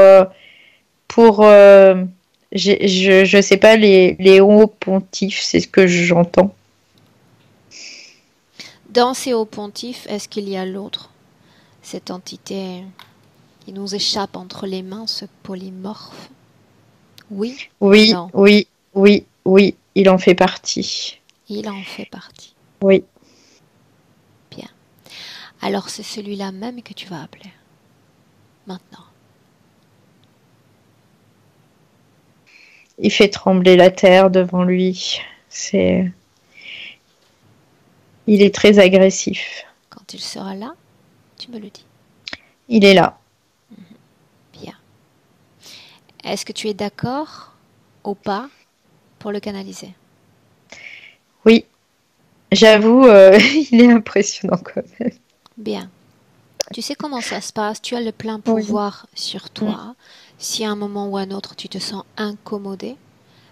je sais pas, les hauts pontifs, c'est ce que j'entends. Dans ces hauts pontifs, est-ce qu'il y a l'autre? Cette entité Il nous échappe entre les mains, ce polymorphe. Oui, Oui, non. oui, oui, oui, il en fait partie. Il en fait partie. Oui. Bien. Alors c'est celui-là même que tu vas appeler. Maintenant. Il fait trembler la terre devant lui. Il est très agressif. Quand il sera là, tu me le dis. Il est là. Bien. Est-ce que tu es d'accord ou pas pour le canaliser? Oui. J'avoue, il est impressionnant quand même. Bien. Tu sais comment ça se passe, tu as le plein Oui. pouvoir sur toi. Si à un moment ou à un autre tu te sens incommodé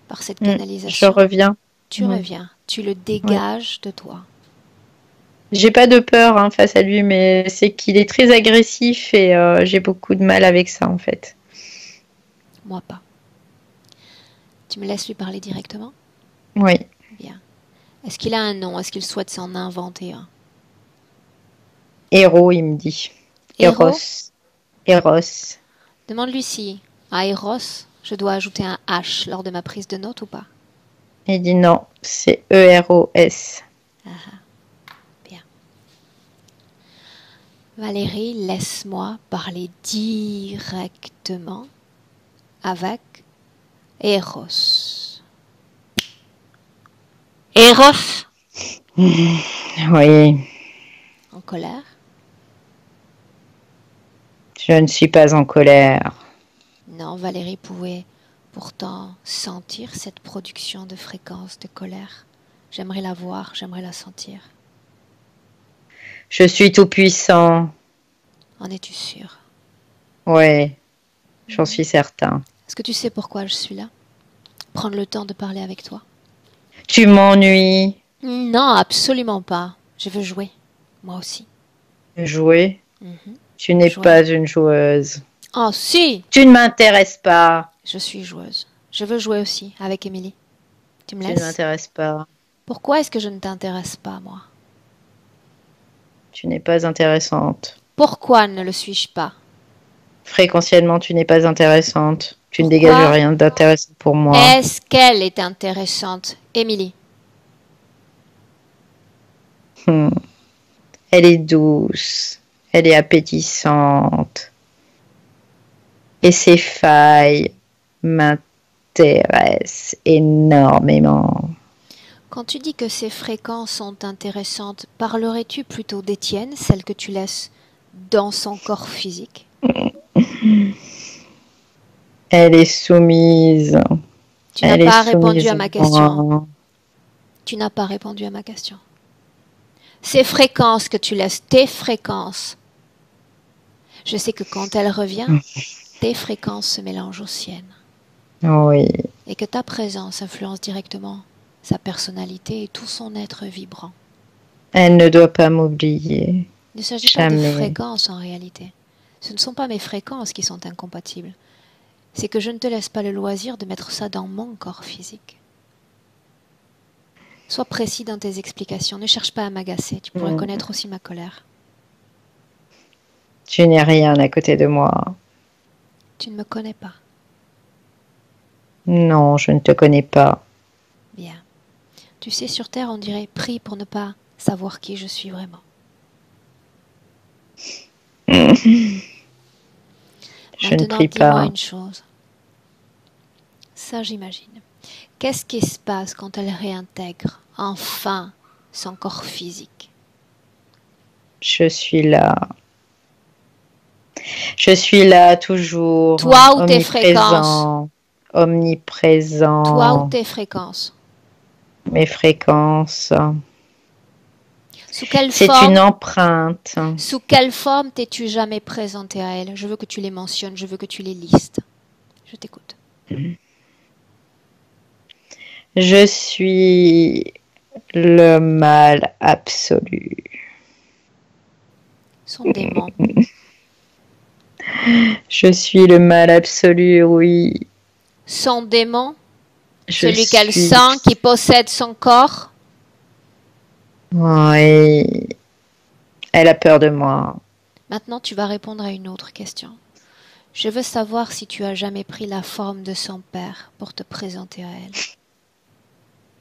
par cette canalisation, Je reviens. tu Oui. reviens, tu le dégages de toi. J'ai pas de peur face à lui, mais c'est qu'il est très agressif et j'ai beaucoup de mal avec ça en fait. Moi pas. Tu me laisses lui parler directement? Oui. Bien. Est-ce qu'il a un nom? Est-ce qu'il souhaite s'en inventer un? Héros, il me dit. Héros? Eros. Demande-lui si, à Eros, je dois ajouter un H lors de ma prise de notes ou pas. Il dit non, c'est Eros. Bien. Valérie, laisse-moi parler directement avec Eros. Eros, Oui, en colère. je ne suis pas en colère. Non, Valérie pouvait pourtant sentir cette production de fréquences de colère. J'aimerais la voir, j'aimerais la sentir. Je suis tout puissant. En es-tu sûre? Oui, j'en suis certain. Est-ce que tu sais pourquoi je suis là? Prendre le temps de parler avec toi? Tu m'ennuies. Non, absolument pas. Je veux jouer. Moi aussi. Jouer? Mhm. Tu n'es Jouer. pas une joueuse. Oh, si! Tu ne m'intéresses pas. Je suis joueuse. Je veux jouer aussi avec Émilie. Tu me Tu ne laisses? m'intéresses pas. Pourquoi est-ce que je ne t'intéresse pas, moi? Tu n'es pas intéressante. Pourquoi ne le suis-je pas? Fréquentiellement, tu n'es pas intéressante. Tu ne Pourquoi dégages rien d'intéressant pour moi. Est-ce qu'elle est intéressante, Émilie? Elle est douce. Elle est appétissante. Et ses failles m'intéressent énormément. Quand tu dis que ces fréquences sont intéressantes, parlerais-tu plutôt des tiennes, celles que tu laisses dans son corps physique? Elle est soumise. Tu n'as Elle est pas répondu soumise à ma question. moi. Tu n'as pas répondu à ma question. Ces fréquences que tu laisses, tes fréquences, je sais que quand elle revient, tes fréquences se mélangent aux siennes. Oui. Et que ta présence influence directement sa personnalité et tout son être vibrant. Elle ne doit pas m'oublier. Il ne s'agit pas de Jamais. fréquences en réalité. Ce ne sont pas mes fréquences qui sont incompatibles. C'est que je ne te laisse pas le loisir de mettre ça dans mon corps physique. Sois précis dans tes explications. Ne cherche pas à m'agacer. Tu pourrais connaître aussi ma colère. Tu n'es rien à côté de moi. Tu ne me connais pas. Non, je ne te connais pas. Bien. Tu sais, sur Terre, on dirait prie pour ne pas savoir qui je suis vraiment. Je ne Maintenant, prie dis-moi pas. une chose. Ça, j'imagine. Qu'est-ce qui se passe quand elle réintègre enfin son corps physique? Je suis là. Je suis là toujours. Toi ou tes omniprésent. Omniprésent. Toi ou tes fréquences? Mes fréquences. Sous quelle C'est forme, une empreinte. sous quelle forme t'es-tu jamais présenté à elle? Je veux que tu les mentionnes, je veux que tu les listes. Je t'écoute. Je suis le mal absolu. Son démon. Je suis le mal absolu, oui. Son démon, Je celui qu'elle suis- sent, qui possède son corps. Oui. Elle a peur de moi. Maintenant, tu vas répondre à une autre question. Je veux savoir si tu as jamais pris la forme de son père pour te présenter à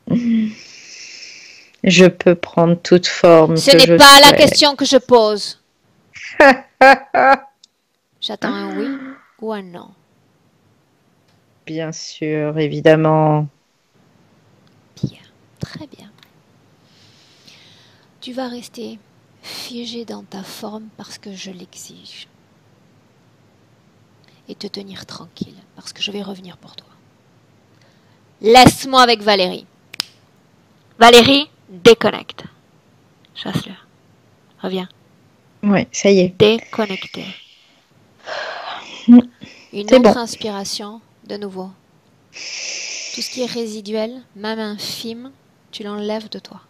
elle. Je peux prendre toute forme Ce que n'est je pas la souhaite. question que je pose. J'attends un oui ou un non. Bien sûr, évidemment. Bien, très bien. Tu vas rester figé dans ta forme parce que je l'exige. Et te tenir tranquille parce que je vais revenir pour toi. Laisse-moi avec Valérie. Valérie, déconnecte. Chasse-le. Reviens. Oui, ça y est. Déconnecté. Une C'est autre bon. inspiration, de nouveau. Tout ce qui est résiduel, même infime, tu l'enlèves de toi.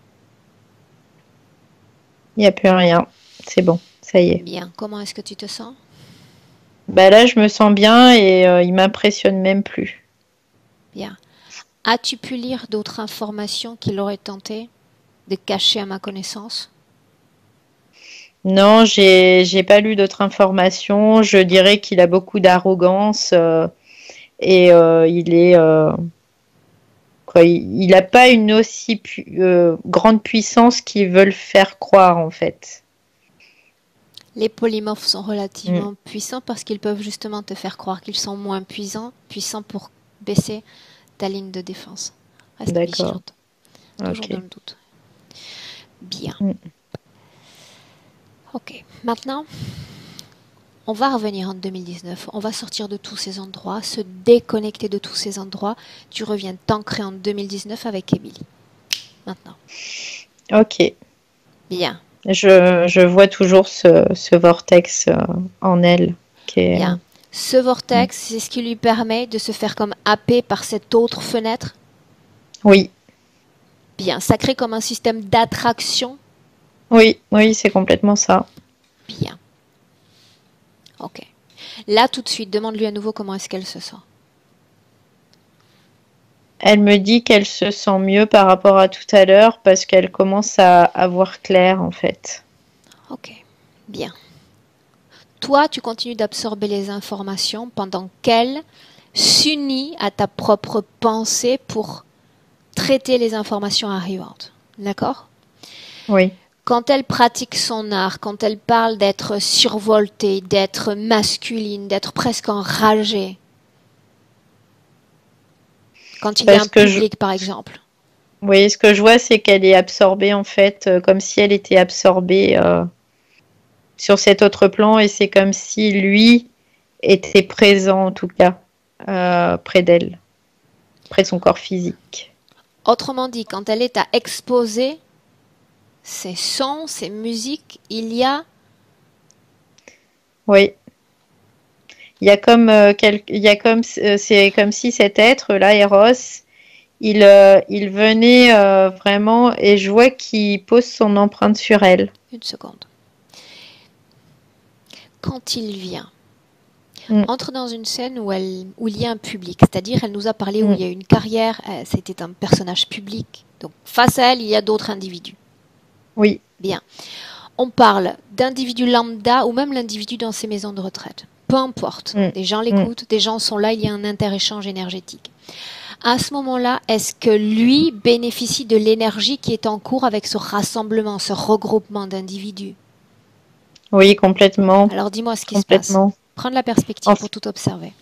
Il n'y a plus rien. C'est bon, ça y est. Bien, comment est-ce que tu te sens? Bah là, je me sens bien et il m'impressionne même plus. Bien. As-tu pu lire d'autres informations qu'il aurait tenté de cacher à ma connaissance? Non, j'ai pas lu d'autres informations. Je dirais qu'il a beaucoup d'arrogance et il est quoi, il n'a pas une aussi grande puissance qu'ils veulent faire croire en fait. Les polymorphes sont relativement puissants parce qu'ils peuvent justement te faire croire qu'ils sont moins puissants pour baisser ta ligne de défense. Reste D'accord. vigilante. Toujours Ok. dans le doute. Bien. Mm. Ok. Maintenant, on va revenir en 2019. On va sortir de tous ces endroits, se déconnecter de tous ces endroits. Tu reviens t'ancrer en 2019 avec Émilie. Maintenant. Ok. Bien. Je vois toujours ce vortex en elle. Qui est, Bien. Ce vortex, c'est ce qui lui permet de se faire comme happer par cette autre fenêtre. Oui, Bien. Ça crée comme un système d'attraction. oui, oui, c'est complètement ça. Bien. Ok. Là, tout de suite, demande-lui à nouveau comment est-ce qu'elle se sent. Elle me dit qu'elle se sent mieux par rapport à tout à l'heure parce qu'elle commence à voir clair en fait. Ok. Bien. Toi, tu continues d'absorber les informations pendant qu'elle s'unit à ta propre pensée pour traiter les informations arrivantes. D'accord? Oui, Quand elle pratique son art, quand elle parle d'être survoltée, d'être masculine, d'être presque enragée, quand il y a un parce que public, par exemple. oui, ce que je vois, c'est qu'elle est absorbée en fait, comme si elle était absorbée sur cet autre plan et c'est comme si lui était présent en tout cas près d'elle, près de son corps physique. Autrement dit, quand elle est à exposer ses sons, ses musiques, il y a Oui. Il y a comme, il y a comme c'est comme si cet être-là, Eros, il venait vraiment et je vois qu'il pose son empreinte sur elle. une seconde. Quand il vient, Mm. entre dans une scène où il y a un public, c'est-à-dire elle nous a parlé où il y a une carrière, c'était un personnage public. Donc face à elle, il y a d'autres individus. Oui, Bien. On parle d'individus lambda ou même l'individu dans ses maisons de retraite. Peu importe. Des gens l'écoutent, des gens sont là, il y a un interéchange énergétique. À ce moment-là, est-ce que lui bénéficie de l'énergie qui est en cours avec ce rassemblement, ce regroupement d'individus? oui, complètement. Alors dis-moi ce qui se passe. Complètement. Prends de la perspective pour tout observer.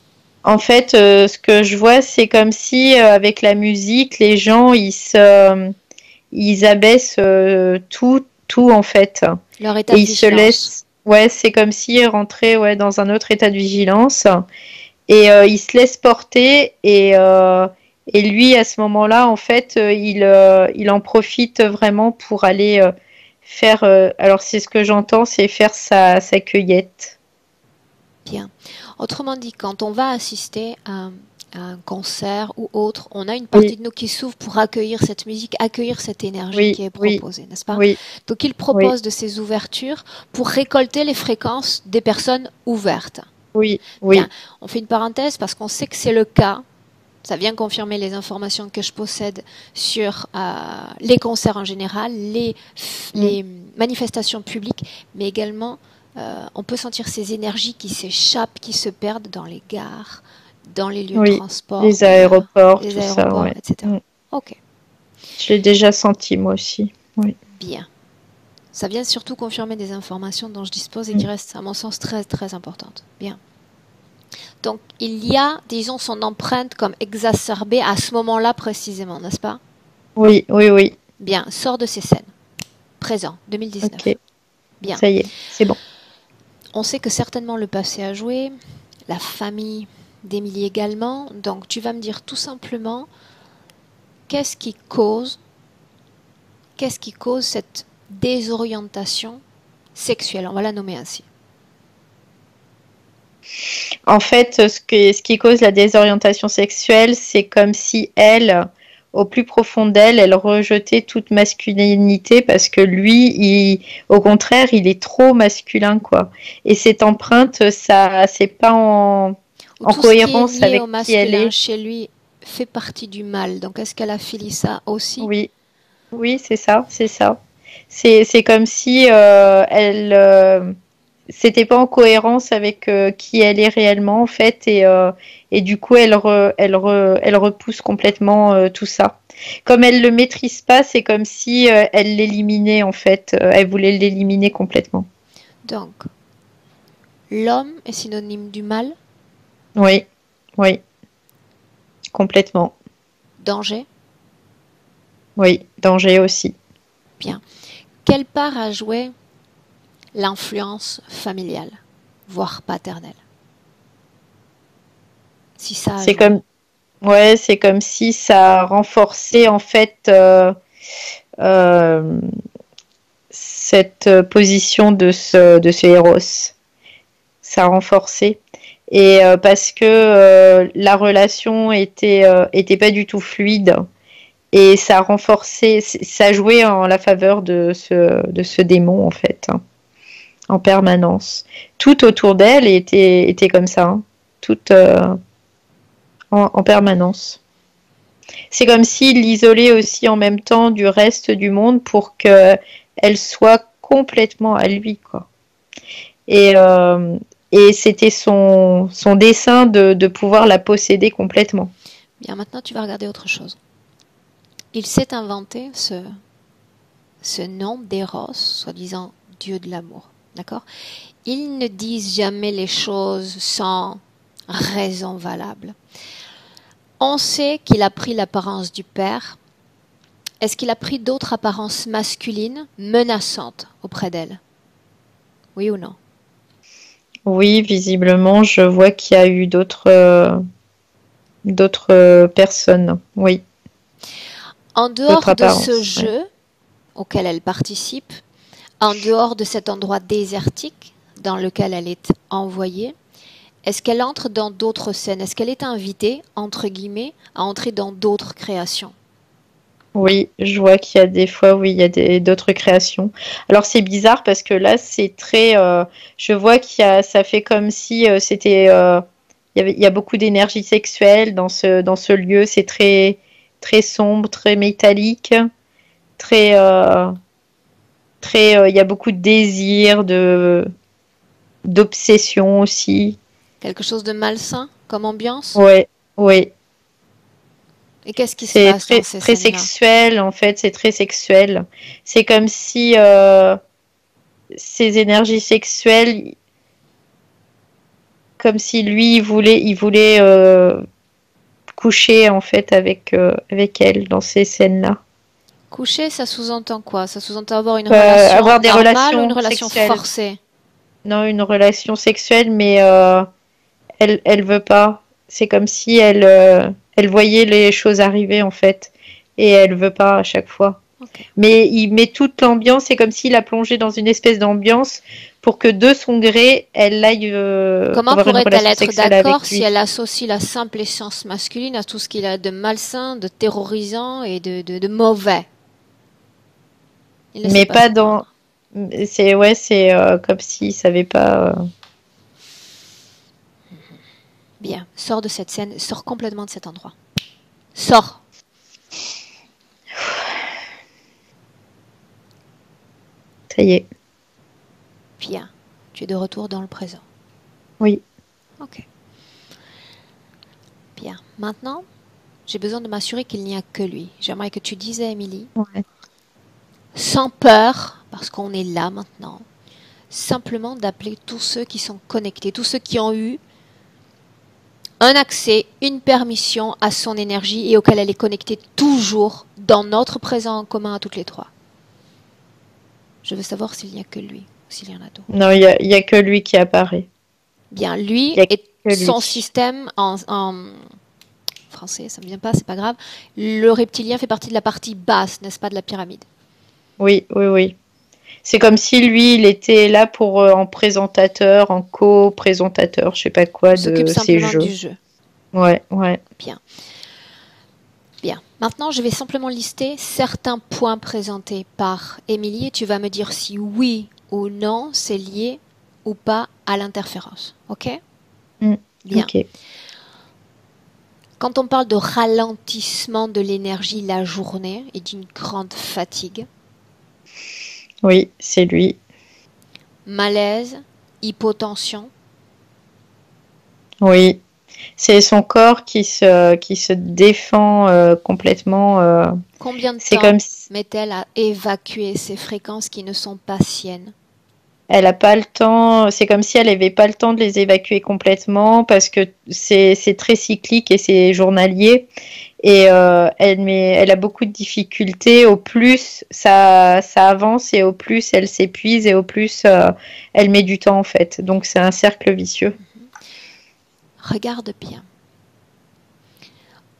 En fait, ce que je vois, c'est comme si avec la musique, les gens ils abaissent tout en fait. Leur état Et de ils se vigilance. laissent. Ouais, c'est comme s'ils rentraient dans un autre état de vigilance. Et il se laisse porter et lui, à ce moment-là, en fait, il en profite vraiment pour aller faire. Alors, c'est ce que j'entends, c'est faire sa cueillette. Bien. Autrement dit, quand on va assister à un concert ou autre, on a une partie de nous qui s'ouvre pour accueillir cette musique, accueillir cette énergie qui est proposée, n'est-ce pas? Oui, Donc il propose de ces ouvertures pour récolter les fréquences des personnes ouvertes. oui. Bien. On fait une parenthèse parce qu'on sait que c'est le cas. Ça vient confirmer les informations que je possède sur les concerts en général, les manifestations publiques, mais également On peut sentir ces énergies qui s'échappent, qui se perdent dans les gares, dans les lieux de Oui, transport, les aéroports, les tout ça, aéroports, ouais. etc. Ok, Je l'ai déjà senti, moi aussi. Oui. bien. Ça vient surtout confirmer des informations dont je dispose et Mm. qui restent, à mon sens, très très importantes. Bien. Donc, il y a, disons, son empreinte comme exacerbée à ce moment-là précisément, n'est-ce pas? Oui, oui, oui. Bien, sors de ces scènes. Présent, 2019. Ok, Bien. ça y est, c'est bon. On sait que certainement le passé a joué, la famille d'Émilie également. Donc, tu vas me dire tout simplement qu'est-ce qui cause cette désorientation sexuelle? On va la nommer ainsi. En fait, ce qui cause la désorientation sexuelle, c'est comme si elle, au plus profond d'elle, elle rejetait toute masculinité parce que lui, au contraire, il est trop masculin, quoi. Et cette empreinte, ça, c'est pas Ou en tout ce qui est cohérence lié au avec qui elle masculin est. chez lui fait partie du mal. Donc, est-ce qu'elle affilie ça aussi? Oui, oui, c'est ça, c'est ça. C'est comme si elle, c'était pas en cohérence avec qui elle est réellement en fait et du coup elle repousse complètement tout ça. Comme elle le maîtrise pas, c'est comme si elle l'éliminait en fait. Elle voulait l'éliminer complètement. Donc, l'homme est synonyme du mal, Oui, oui, complètement. danger. Oui, danger aussi. Bien. Quelle part a joué l'influence familiale, voire paternelle? Si ça a C'est joué. comme ouais, c'est comme si ça renforçait en fait euh, cette position de ce héros. Ça renforçait. Et parce que la relation était pas du tout fluide et ça renforçait, ça jouait en la faveur de ce démon en fait, hein, en permanence. Tout autour d'elle était comme ça, hein, tout en permanence. C'est comme s'il l'isolait aussi en même temps du reste du monde pour que elle soit complètement à lui, quoi. Et, euh, et c'était son dessein de pouvoir la posséder complètement. Bien, maintenant tu vas regarder autre chose. Il s'est inventé ce nom d'Eros, soi-disant Dieu de l'amour. D'accord? Ils ne disent jamais les choses sans raison valable. On sait qu'il a pris l'apparence du père. Est-ce qu'il a pris d'autres apparences masculines menaçantes auprès d'elle? Oui ou non? Oui, visiblement, je vois qu'il y a eu d'autres personnes. Oui, En d'autres dehors de ce apparences. Ouais. jeu auquel elle participe, en dehors de cet endroit désertique dans lequel elle est envoyée, est-ce qu'elle entre dans d'autres scènes? Est-ce qu'elle est invitée, entre guillemets, à entrer dans d'autres créations? Oui, je vois qu'il y a des fois, oui, il y a d'autres créations. Alors c'est bizarre parce que là, c'est très. Je vois ça fait comme si c'était. Il y a beaucoup d'énergie sexuelle dans ce lieu. C'est très, très sombre, très métallique, très, très. Il y a beaucoup de désir, d'obsession aussi. Quelque chose de malsain comme ambiance? Ouais, ouais. Et qu'est-ce qui se C'est passe dans très, ces très scènes-là? sexuel en fait. C'est très sexuel. C'est comme si ces énergies sexuelles, comme si lui il voulait coucher en fait avec elle dans ces scènes-là. Coucher, ça sous-entend quoi? Ça sous-entend avoir une relation Avoir des normale ou une relations relation sexuelles. forcée? Non, une relation sexuelle, mais elle veut pas. C'est comme si elle voyait les choses arriver en fait, et elle veut pas à chaque fois. Ok. Mais il met toute l'ambiance, c'est comme s'il a plongé dans une espèce d'ambiance pour que de son gré, elle aille Comment avoir une pourrait-elle relation être sexuelle avec d'accord si lui. elle associe la simple essence masculine à tout ce qu'il a de malsain, de terrorisant et de mauvais? Il ne sait Mais pas pas s'y dans. prendre. C'est ouais, c'est comme s'il savait pas. Bien, sors de cette scène, sors complètement de cet endroit. Sors. Ça y est. Bien. Tu es de retour dans le présent. Oui. Ok. Bien. Maintenant, j'ai besoin de m'assurer qu'il n'y a que lui. J'aimerais que tu dises à Émilie, Ouais. sans peur, parce qu'on est là maintenant, simplement d'appeler tous ceux qui sont connectés, tous ceux qui ont eu un accès, une permission à son énergie et auquel elle est connectée toujours dans notre présent en commun à toutes les trois. Je veux savoir s'il n'y a que lui ou s'il y en a d'autres. Non, il y a que lui qui apparaît. Bien, lui Il y a et que lui. son système en français, ça ne me vient pas, c'est pas grave. Le reptilien fait partie de la partie basse, n'est-ce pas, de la pyramide. Oui, oui, oui. C'est comme si lui, il était là pour en présentateur, en co-présentateur, je sais pas quoi, Il s'occupe de ces simplement jeux. du jeu. Ouais, ouais. Bien. Bien. Maintenant, je vais simplement lister certains points présentés par Émilie et tu vas me dire si oui ou non c'est lié ou pas à l'interférence. Ok? Bien. Ok. Quand on parle de ralentissement de l'énergie la journée et d'une grande fatigue, Oui, c'est lui. malaise, hypotension, Oui. C'est son corps qui se défend complètement. combien de C'est temps comme si met-elle à évacuer ces fréquences qui ne sont pas siennes? elle a pas le temps. C'est comme si elle n'avait pas le temps de les évacuer complètement parce que c'est très cyclique et c'est journalier. Et elle a beaucoup de difficultés. Au plus ça avance et au plus elle s'épuise et au plus elle met du temps en fait. Donc c'est un cercle vicieux. Regarde bien.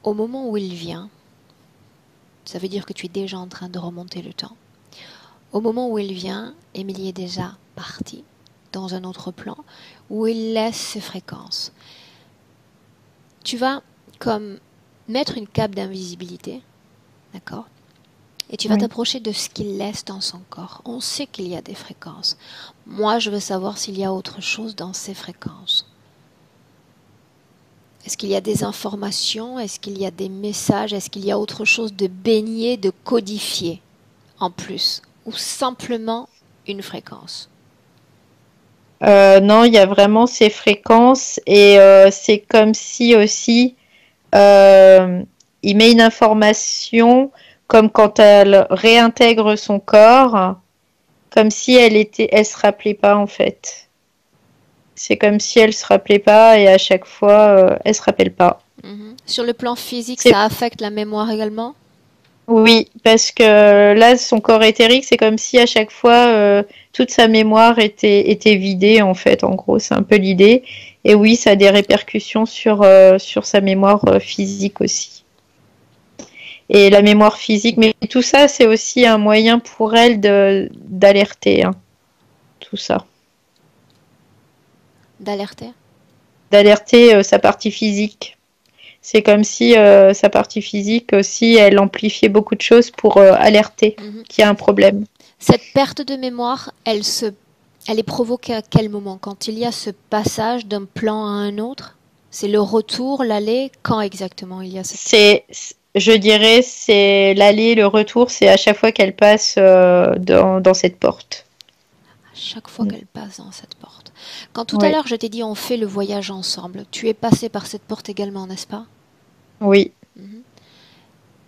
Au moment où il vient, ça veut dire que tu es déjà en train de remonter le temps. Au moment où il vient, Émilie est déjà partie dans un autre plan où il laisse ses fréquences. Tu vas comme mettre une cape d'invisibilité, d'accord? Et tu vas Oui. t'approcher de ce qu'il laisse dans son corps. On sait qu'il y a des fréquences. Moi, je veux savoir s'il y a autre chose dans ces fréquences. Est-ce qu'il y a des informations? Est-ce qu'il y a des messages? Est-ce qu'il y a autre chose de baigné, de codifié en plus? Ou simplement une fréquence? Non, il y a vraiment ces fréquences et c'est comme si aussi euh, il met une information comme quand elle réintègre son corps, comme si elle se rappelait pas en fait. C'est comme si elle se rappelait pas et à chaque fois elle se rappelle pas. Sur le plan physique, C'est ça affecte la mémoire également? Oui, parce que là, son corps éthérique, c'est comme si à chaque fois toute sa mémoire était vidée en fait. En gros, c'est un peu l'idée. Et oui, ça a des répercussions sur sa mémoire physique aussi. Et la mémoire physique, mais tout ça, c'est aussi un moyen pour elle d'alerter, hein, tout ça. D'alerter? D'alerter sa partie physique. C'est comme si sa partie physique aussi, elle amplifiait beaucoup de choses pour alerter qu'il y a un problème. Cette perte de mémoire, elle est provoquée à quel moment? Quand il y a ce passage d'un plan à un autre? C'est le retour, l'aller? Quand exactement il y a Je dirais, c'est l'aller, le retour, c'est à chaque fois qu'elle passe dans cette porte. À chaque fois qu'elle passe dans cette porte. Quand tout à l'heure je t'ai dit on fait le voyage ensemble, tu es passé par cette porte également, n'est-ce pas? Oui.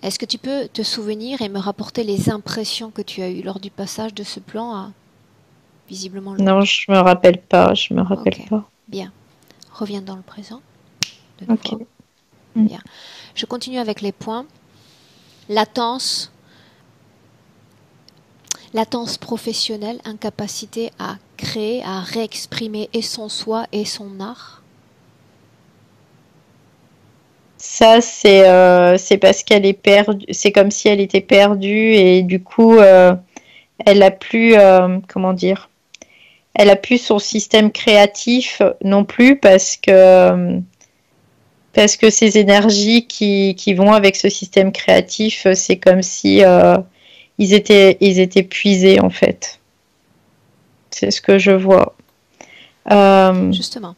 Est-ce que tu peux te souvenir et me rapporter les impressions que tu as eues lors du passage de ce plan à visiblement l'autre? Non, je me rappelle pas, je me rappelle pas. Bien. Reviens dans le présent. De nouveau. Ok. Bien. Je continue avec les points. Latence professionnelle, incapacité à créer, à réexprimer et son soi et son art. Ça, c'est parce qu'elle est perdue. C'est comme si elle était perdue et du coup, elle a plus, comment dire, elle a plus son système créatif non plus parce que ces énergies qui vont avec ce système créatif, c'est comme si ils étaient puisés en fait. C'est ce que je vois. Justement.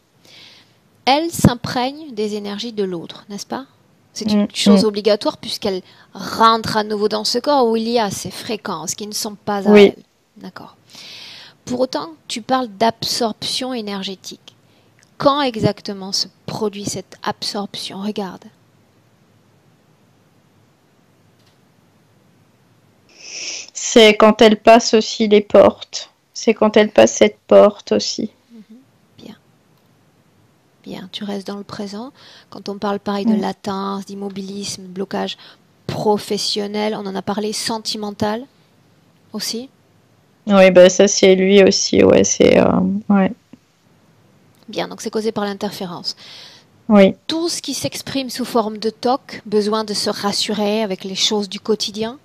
Elle s'imprègne des énergies de l'autre, n'est-ce pas? C'est une chose obligatoire puisqu'elle rentre à nouveau dans ce corps où il y a ces fréquences qui ne sont pas à elle. D'accord. Pour autant, tu parles d'absorption énergétique. Quand exactement se produit cette absorption? Regarde. C'est quand elle passe aussi les portes. C'est quand elle passe cette porte aussi. Bien. Bien, tu restes dans le présent. Quand on parle pareil de latence, d'immobilisme, de blocage professionnel, on en a parlé, sentimental aussi. Oui, bah ça c'est lui aussi, ouais, c'est ouais. Bien, donc c'est causé par l'interférence. Oui. Tout ce qui s'exprime sous forme de TOC, besoin de se rassurer avec les choses du quotidien.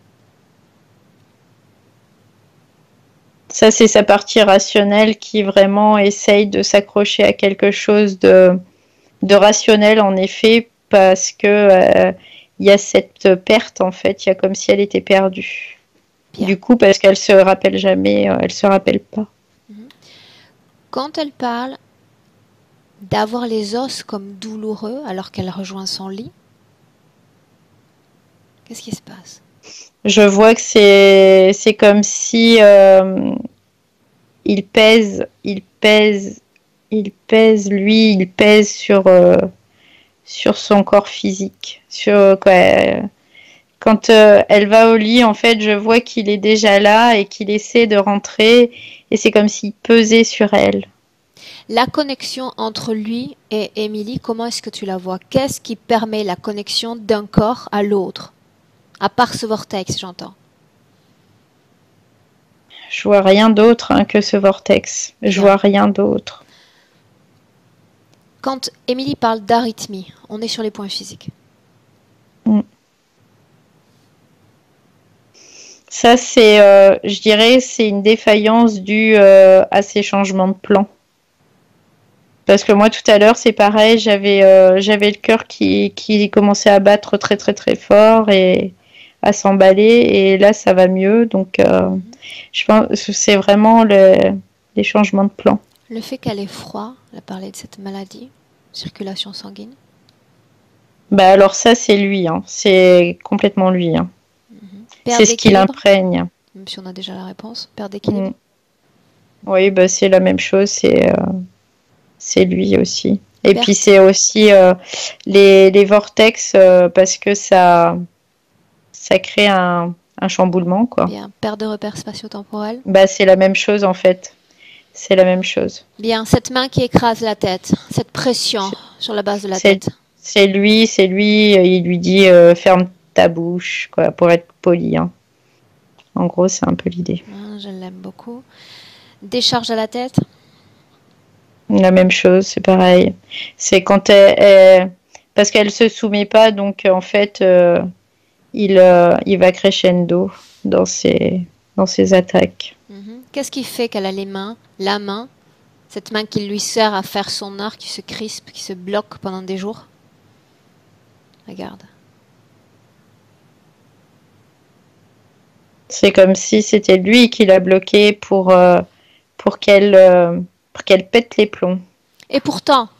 Ça, c'est sa partie rationnelle qui vraiment essaye de s'accrocher à quelque chose de rationnel, en effet, parce que il y a cette perte, en fait. Il y a comme si elle était perdue. Bien. Du coup, parce qu'elle se rappelle jamais, elle se rappelle pas. Quand elle parle d'avoir les os comme douloureux alors qu'elle rejoint son lit, qu'est-ce qui se passe? Je vois que c'est comme si il pèse, lui, il pèse sur son corps physique. Sur quoi, quand elle va au lit, en fait, je vois qu'il est déjà là et qu'il essaie de rentrer, et c'est comme s'il pesait sur elle. La connexion entre lui et Émilie, comment est-ce que tu la vois? Qu'est-ce qui permet la connexion d'un corps à l'autre? À part ce vortex, j'entends. Je vois rien d'autre que ce vortex. Je vois rien d'autre. Quand Émilie parle d'arythmie, on est sur les points physiques. Ça, c'est, je dirais, c'est une défaillance due à ces changements de plan. Parce que moi, tout à l'heure, c'est pareil, j'avais le cœur qui commençait à battre très, très, très fort et à s'emballer. Et là, ça va mieux. Donc, je pense que c'est vraiment les changements de plan. Le fait qu'elle ait froid, elle a parlé de cette maladie, circulation sanguine. Bah alors ça, c'est lui. C'est complètement lui. C'est ce qui l'imprègne. Même si on a déjà la réponse. Perte d'équilibre. Oui, bah, c'est la même chose. C'est lui aussi. Et puis c'est aussi les vortex parce que ça crée un chamboulement, quoi. Bien, perte de repères spatio-temporels. Bah, c'est la même chose en fait. C'est la même chose. Bien, cette main qui écrase la tête, cette pression sur la base de la tête. C'est lui, il lui dit ferme ta bouche, quoi, pour être poli. Hein. En gros, c'est un peu l'idée. Je l'aime beaucoup. Décharge à la tête. La même chose, c'est pareil. C'est quand parce qu'elle se soumet pas, donc en fait, il va crescendo dans ses attaques. Qu'est-ce qui fait qu'elle a la main, cette main qui lui sert à faire son art, qui se crispe, qui se bloque pendant des jours? Regarde. C'est comme si c'était lui qui l'a bloqué pour qu'elle pète les plombs. Et pourtant,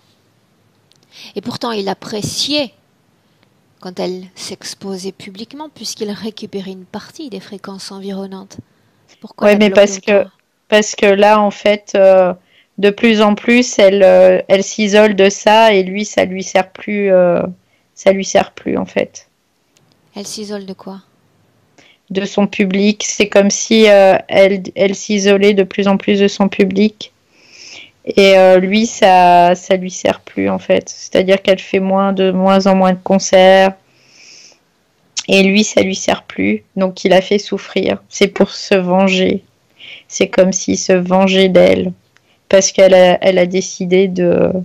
il appréciait quand elle s'exposait publiquement, puisqu'il récupérait une partie des fréquences environnantes. Pourquoi ouais, mais parce que là, en fait, de plus en plus, elle s'isole de ça et lui, ça lui sert plus en fait. Elle s'isole de quoi? De son public. C'est comme si elle s'isolait de plus en plus de son public. Et lui, ça lui sert plus en fait. C'est-à-dire qu'elle fait de moins en moins de concerts. Et lui, ça lui sert plus. Donc, il a fait souffrir. C'est pour se venger. C'est comme s'il se vengeait d'elle. Parce qu'elle a décidé de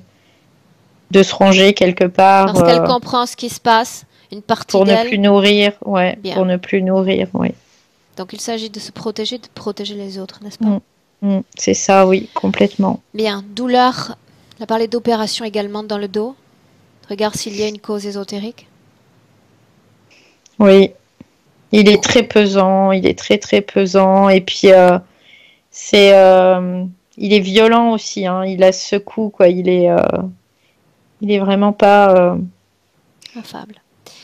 se ranger quelque part. Parce qu'elle comprend ce qui se passe. Une partie pour d'elle. Ne plus nourrir, ouais. Bien. Pour ne plus nourrir, oui. Donc, il s'agit de se protéger, de protéger les autres, n'est-ce pas? C'est ça, oui, complètement. Bien. Douleur. On a parlé d'opération également dans le dos. Regarde s'il y a une cause ésotérique. Oui. Il est très pesant. Il est très, très pesant. Et puis, il est violent aussi. Hein. Il a ce coup, quoi. Il est vraiment pas... affable.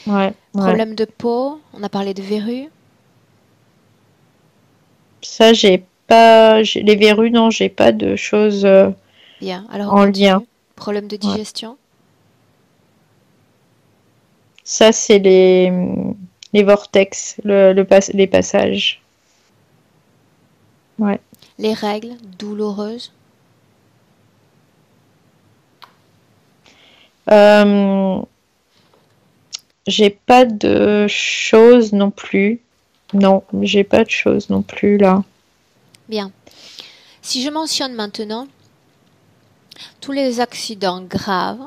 Ouais. Problème de peau. On a parlé de verrues. Ça, j'ai pas, les verrues, non, j'ai pas de choses Bien, alors en continue. lien. Problème de Ouais. digestion? Ça, c'est les vortex, les passages. Ouais. Les règles douloureuses? Euh, j'ai pas de choses non plus. Non, j'ai pas de choses non plus là. Bien. Si je mentionne maintenant tous les accidents graves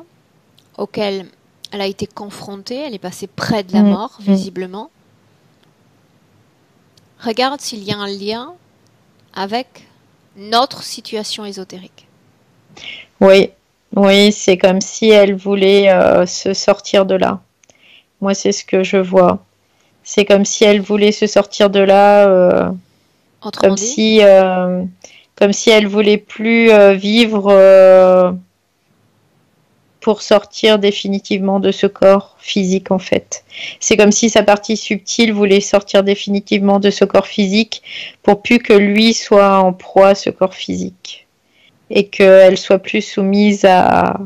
auxquels elle a été confrontée, elle est passée près de la Mm, mort, mm. visiblement, regarde s'il y a un lien avec notre situation ésotérique. Oui, oui, c'est comme si elle voulait se sortir de là. Moi, c'est ce que je vois. C'est comme si elle voulait se sortir de là, Autrement comme dit, si, comme si elle voulait plus vivre pour sortir définitivement de ce corps physique en fait. C'est comme si sa partie subtile voulait sortir définitivement de ce corps physique pour plus que lui soit en proie à ce corps physique et qu'elle soit plus soumise à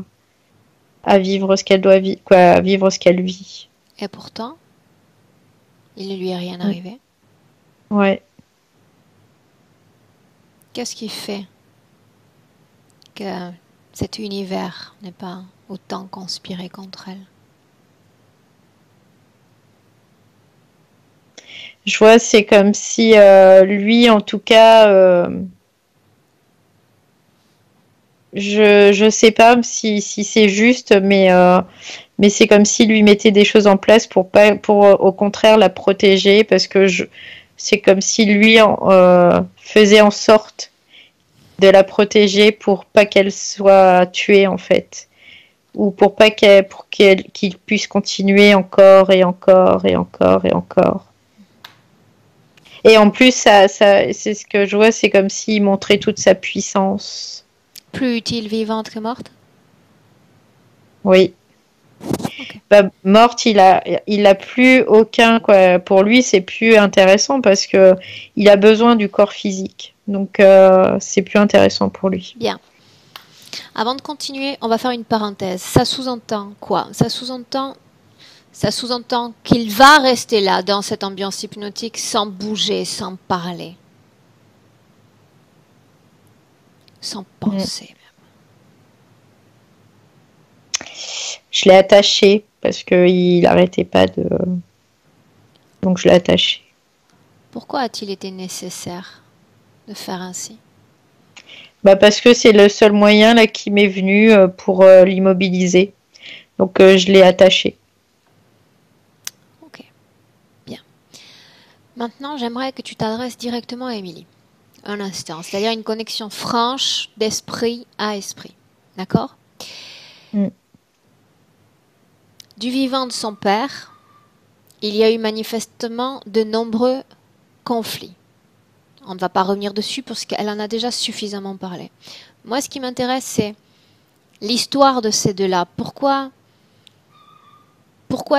vivre ce qu'elle doit vivre, quoi, à vivre ce qu'elle vit. et pourtant, il ne lui est rien arrivé. Ouais. Qu'est-ce qui fait que cet univers n'est pas autant conspiré contre elle? Je vois, c'est comme si lui, en tout cas, je sais pas si c'est juste, mais c'est comme s'il lui mettait des choses en place pour pas, pour au contraire la protéger, parce que c'est comme si lui faisait en sorte de la protéger pour pas qu'elle soit tuée en fait, ou pour pas qu'il puisse continuer encore et encore et encore et encore. Et en plus, c'est ce que je vois, c'est comme s'il montrait toute sa puissance. Plus utile vivante que morte? Oui. Ok. Bah, morte, il a plus aucun, quoi. Pour lui, c'est plus intéressant parce que il a besoin du corps physique. Donc, c'est plus intéressant pour lui. Bien. Avant de continuer, on va faire une parenthèse. Ça sous-entend quoi? Ça sous-entend qu'il va rester là, dans cette ambiance hypnotique, sans bouger, sans parler, sans penser. Je l'ai attaché parce qu'il n'arrêtait pas de. Donc, je l'ai attaché. Pourquoi a-t-il été nécessaire de faire ainsi? Bah, parce que c'est le seul moyen là qui m'est venu pour l'immobiliser. Donc, je l'ai attaché. Ok, bien. Maintenant, j'aimerais que tu t'adresses directement à Émilie. Un instant, c'est-à-dire une connexion franche d'esprit à esprit. D'accord? Mm. Du vivant de son père, il y a eu manifestement de nombreux conflits. On ne va pas revenir dessus parce qu'elle en a déjà suffisamment parlé. Moi, ce qui m'intéresse, c'est l'histoire de ces deux-là. Pourquoi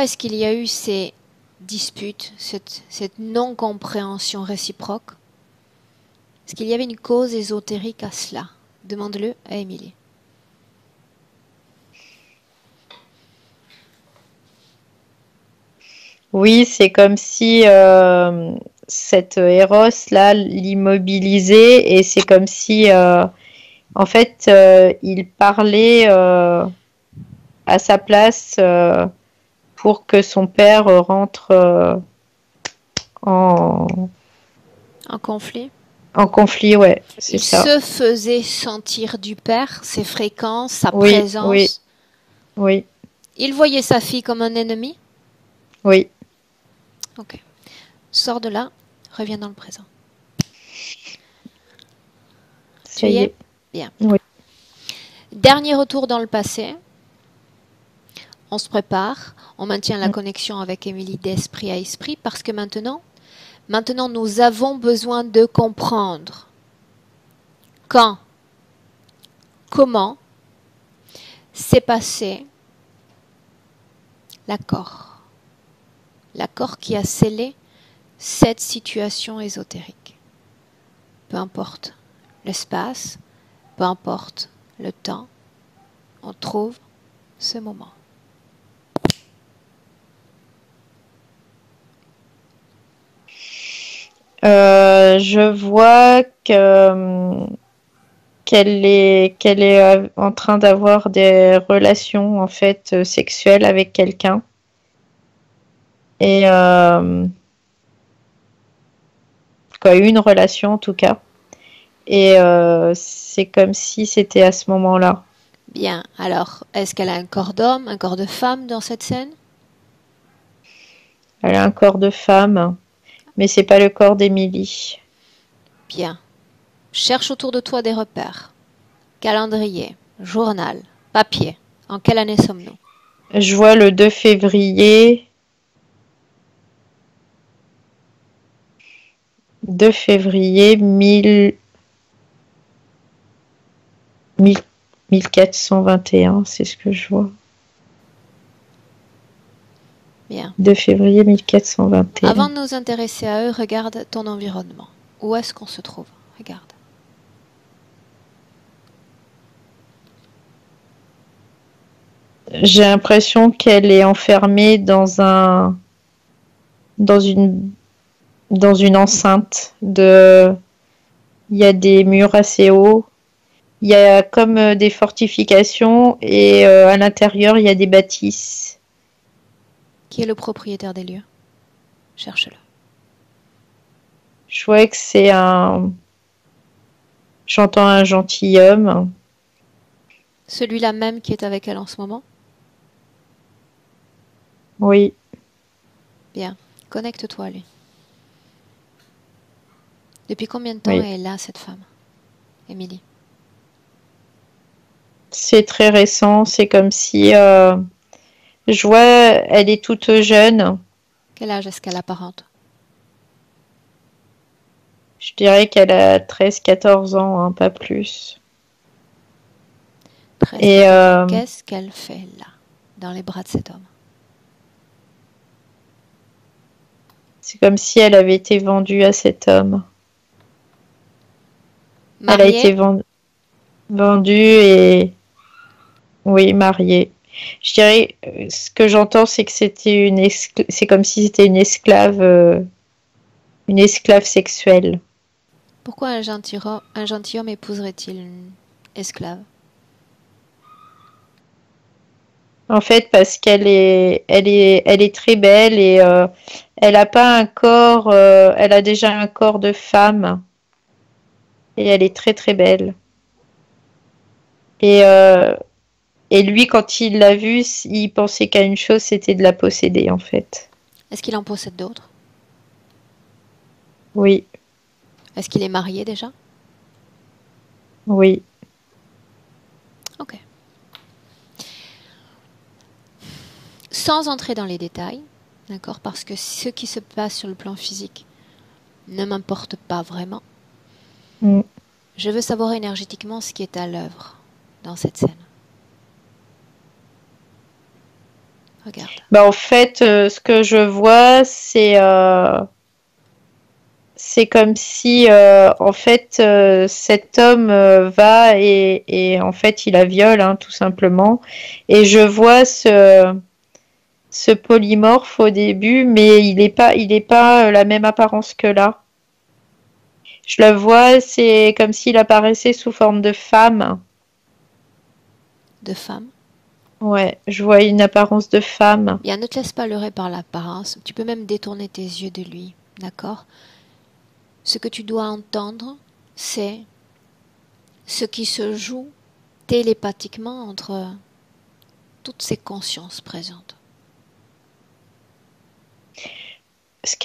est-ce qu'il y a eu ces disputes, cette non-compréhension réciproque? Est-ce qu'il y avait une cause ésotérique à cela? Demande-le à Émilie. Oui, c'est comme si cette Eros là l'immobilisait et c'est comme si en fait il parlait à sa place pour que son père rentre en, Un conflit? en conflit, ouais, c'est Il ça. se faisait sentir du père, ses fréquences, sa Oui, oui, présence. oui, Il voyait sa fille comme un ennemi. oui. Ok. Sors de là, reviens dans le présent. Ça Tu y y es? est. Bien. Oui. Dernier retour dans le passé. On se prépare, on maintient la connexion avec Émilie d'esprit à esprit parce que maintenant, nous avons besoin de comprendre quand, comment s'est passé l'accord. L'accord qui a scellé cette situation ésotérique. peu importe l'espace, peu importe le temps, on trouve ce moment. Je vois qu'elle est en train d'avoir des relations en fait sexuelles avec quelqu'un. Et quoi, une relation en tout cas. Et c'est comme si c'était à ce moment-là. Bien, alors, est-ce qu'elle a un corps d'homme, un corps de femme dans cette scène? Elle a un corps de femme, mais c'est pas le corps d'Émilie. Bien. Cherche autour de toi des repères. Calendrier, journal, papier. En quelle année sommes-nous? Je vois le 2 février. 2 février 1421, c'est ce que je vois. Bien. 2 février 1421. Avant de nous intéresser à eux, regarde ton environnement. Où est-ce qu'on se trouve? Regarde. J'ai l'impression qu'elle est enfermée dans une enceinte il y a des murs assez hauts, il y a comme des fortifications et à l'intérieur il y a des bâtisses. Qui est le propriétaire des lieux? Cherche-le. Je vois que j'entends un gentilhomme. Celui-là même qui est avec elle en ce moment? Oui. Bien. Connecte-toi à lui. Depuis combien de temps Oui. est là, cette femme, Émilie? C'est très récent, c'est comme si je vois, elle est toute jeune. Quel âge est-ce qu'elle apparente? Je dirais qu'elle a 13-14 ans, hein, pas plus. 13, Et qu'est-ce qu'elle fait là, dans les bras de cet homme? c'est comme si elle avait été vendue à cet homme. Elle a Mariée? été vendue et oui, mariée. Je dirais, ce que j'entends, c'est que c'est comme si c'était une esclave sexuelle. Pourquoi un gentilhomme épouserait-il une esclave? En fait, parce elle est très belle et elle a pas un corps, elle a déjà un corps de femme et elle est très très belle. Et, euh, et lui, quand il l'a vue, il pensait qu'à une chose, c'était de la posséder en fait. Est-ce qu'il en possède d'autres? Oui, Est-ce qu'il est marié déjà? oui. Ok. Sans entrer dans les détails, d'accord, parce que ce qui se passe sur le plan physique ne m'importe pas vraiment. Mm. Je veux savoir énergétiquement ce qui est à l'œuvre dans cette scène. Regarde. Bah, en fait, ce que je vois, c'est comme si, en fait, cet homme va et en fait, il la viole, hein, tout simplement. Et je vois ce polymorphe au début, mais il est pas la même apparence que là. Je la vois, c'est comme s'il apparaissait sous forme de femme. De femme. Ouais, je vois une apparence de femme. Bien, ne te laisse pas leurrer par l'apparence. Tu peux même détourner tes yeux de lui, d'accord? Ce que tu dois entendre, c'est ce qui se joue télépathiquement entre toutes ces consciences présentes. Ce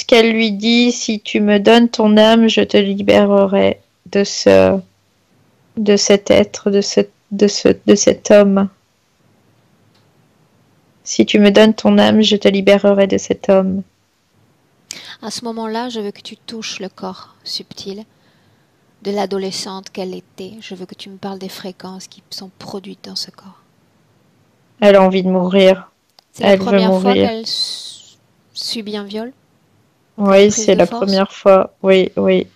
qu'elle lui dit, si tu me donnes ton âme, je te libérerai de cet être, de cet homme. Si tu me donnes ton âme, je te libérerai de cet homme. À ce moment-là, je veux que tu touches le corps subtil de l'adolescente qu'elle était. Je veux que tu me parles des fréquences qui sont produites dans ce corps. Elle a envie de mourir. C'est la Elle veut première fois mourir. qu'elle subit un viol? Oui, prise c'est de la force? première fois. Oui, oui.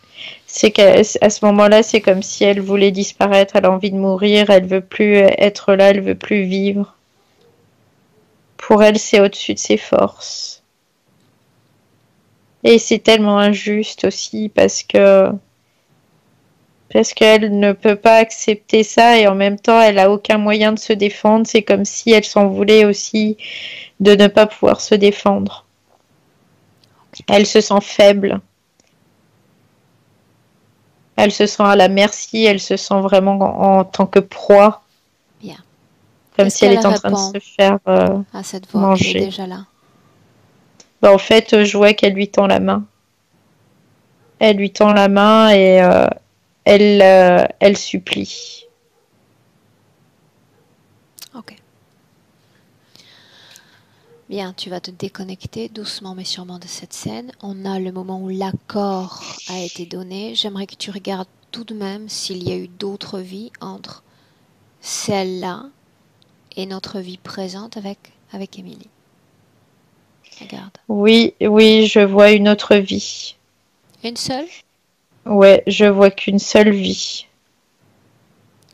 C'est qu'à ce moment-là, c'est comme si elle voulait disparaître, elle a envie de mourir, elle veut plus être là, elle veut plus vivre. Pour elle, c'est au-dessus de ses forces. Et c'est tellement injuste aussi parce qu'elle ne peut pas accepter ça et en même temps, elle a aucun moyen de se défendre. C'est comme si elle s'en voulait aussi de ne pas pouvoir se défendre. Elle se sent faible. Elle se sent à la merci, elle se sent vraiment en tant que proie. Bien. Comme Qu'est-ce si elle qu'elle est en train de répond se faire à cette voix qui est manger. déjà là? Bah, en fait, je vois qu'elle lui tend la main. Elle lui tend la main et elle supplie. Ok. Bien, tu vas te déconnecter doucement mais sûrement de cette scène. On a le moment où l'accord a été donné. J'aimerais que tu regardes tout de même s'il y a eu d'autres vies entre celle-là et notre vie présente avec Émilie. Regarde. Oui, oui, je vois une autre vie. Une seule? Ouais, je vois qu'une seule vie.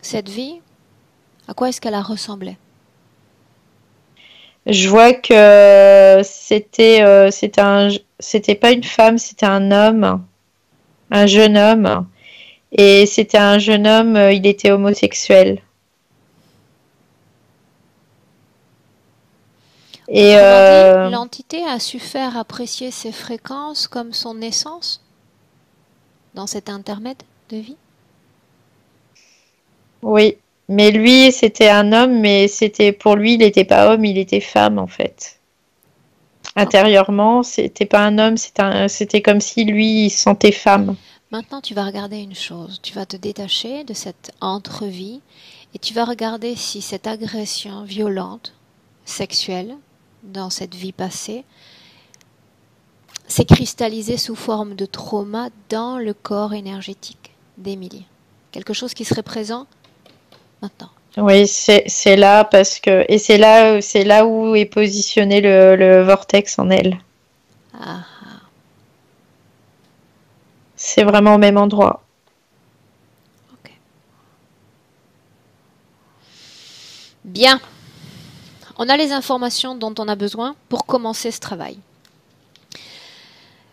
Cette vie, à quoi est-ce qu'elle a ressemblé? Je vois que c'était pas une femme, c'était un homme, un jeune homme. Et c'était un jeune homme, il était homosexuel. Et Autrement dit, l'entité a su faire apprécier ses fréquences comme son essence dans cet intermède de vie. oui, mais lui, c'était un homme, mais c'était pour lui, il n'était pas homme, il était femme en fait. Intérieurement, c'était pas un homme, c'était comme si lui, il se sentait femme. Maintenant, tu vas regarder une chose. Tu vas te détacher de cette entrevie et tu vas regarder si cette agression violente, sexuelle, dans cette vie passée, s'est cristallisée sous forme de trauma dans le corps énergétique d'Émilie. Quelque chose qui serait présent maintenant. Oui, c'est là parce que et c'est là où est positionné le vortex en elle. Ah, C'est vraiment au même endroit. ok. Bien. On a les informations dont on a besoin pour commencer ce travail.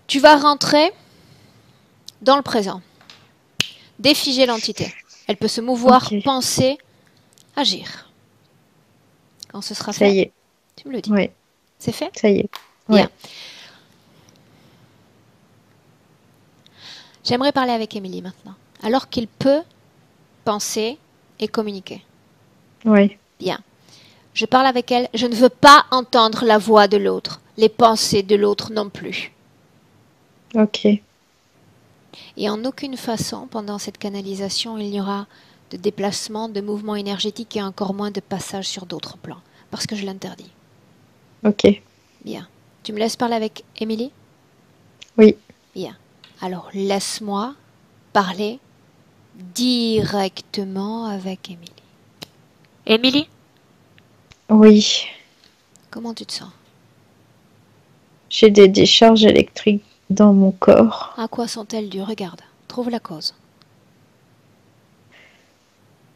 Tu vas rentrer dans le présent. Défiger l'entité. Elle peut se mouvoir, Ok. penser, agir. Quand ce sera Ça fait, y est. tu me le dis. Oui, C'est fait? ça y est. Bien. Ouais. J'aimerais parler avec Émilie maintenant. Alors qu'il peut penser et communiquer. Oui. Bien. Je parle avec elle. Je ne veux pas entendre la voix de l'autre, les pensées de l'autre non plus. Ok. Et en aucune façon, pendant cette canalisation, il n'y aura de déplacement, de mouvement énergétique et encore moins de passage sur d'autres plans. Parce que je l'interdis. Ok. Bien. Tu me laisses parler avec Émilie? Oui. Bien. Alors laisse-moi parler directement avec Émilie. Émilie, Oui. comment tu te sens? J'ai des décharges électriques dans mon corps. À quoi sont-elles dues? Regarde, trouve la cause.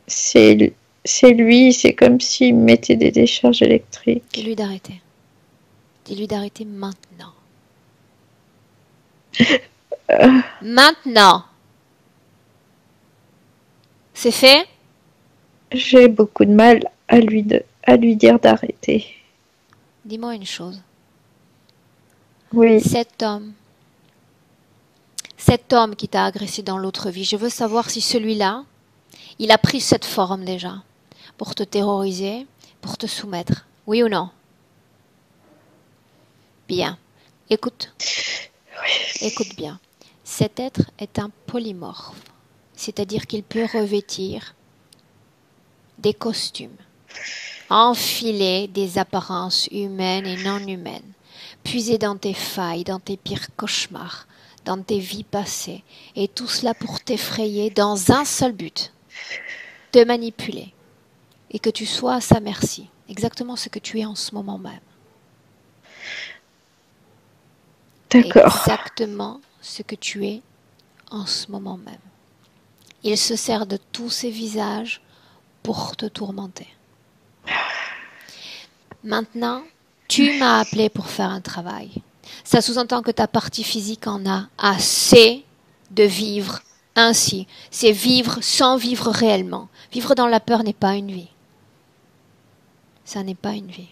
C'est c'est lui, c'est comme s'il mettait des décharges électriques. Dis-lui d'arrêter. Dis-lui d'arrêter maintenant. Maintenant. C'est fait? J'ai beaucoup de mal à à lui dire d'arrêter. Dis-moi une chose. Oui. Cet homme qui t'a agressé dans l'autre vie, je veux savoir si celui-là, il a pris cette forme déjà pour te terroriser, pour te soumettre. Oui ou non? Bien. Écoute. Écoute bien. Cet être est un polymorphe, c'est-à-dire qu'il peut revêtir des costumes, enfiler des apparences humaines et non humaines, puiser dans tes failles, dans tes pires cauchemars, dans tes vies passées, et tout cela pour t'effrayer dans un seul but, te manipuler, et que tu sois à sa merci, exactement ce que tu es en ce moment même. D'accord. Exactement ce que tu es en ce moment même. Il se sert de tous ces visages pour te tourmenter. Maintenant, tu m'as appelé pour faire un travail. Ça sous-entend que ta partie physique en a assez de vivre ainsi. C'est vivre sans vivre réellement. Vivre dans la peur n'est pas une vie. Ça n'est pas une vie.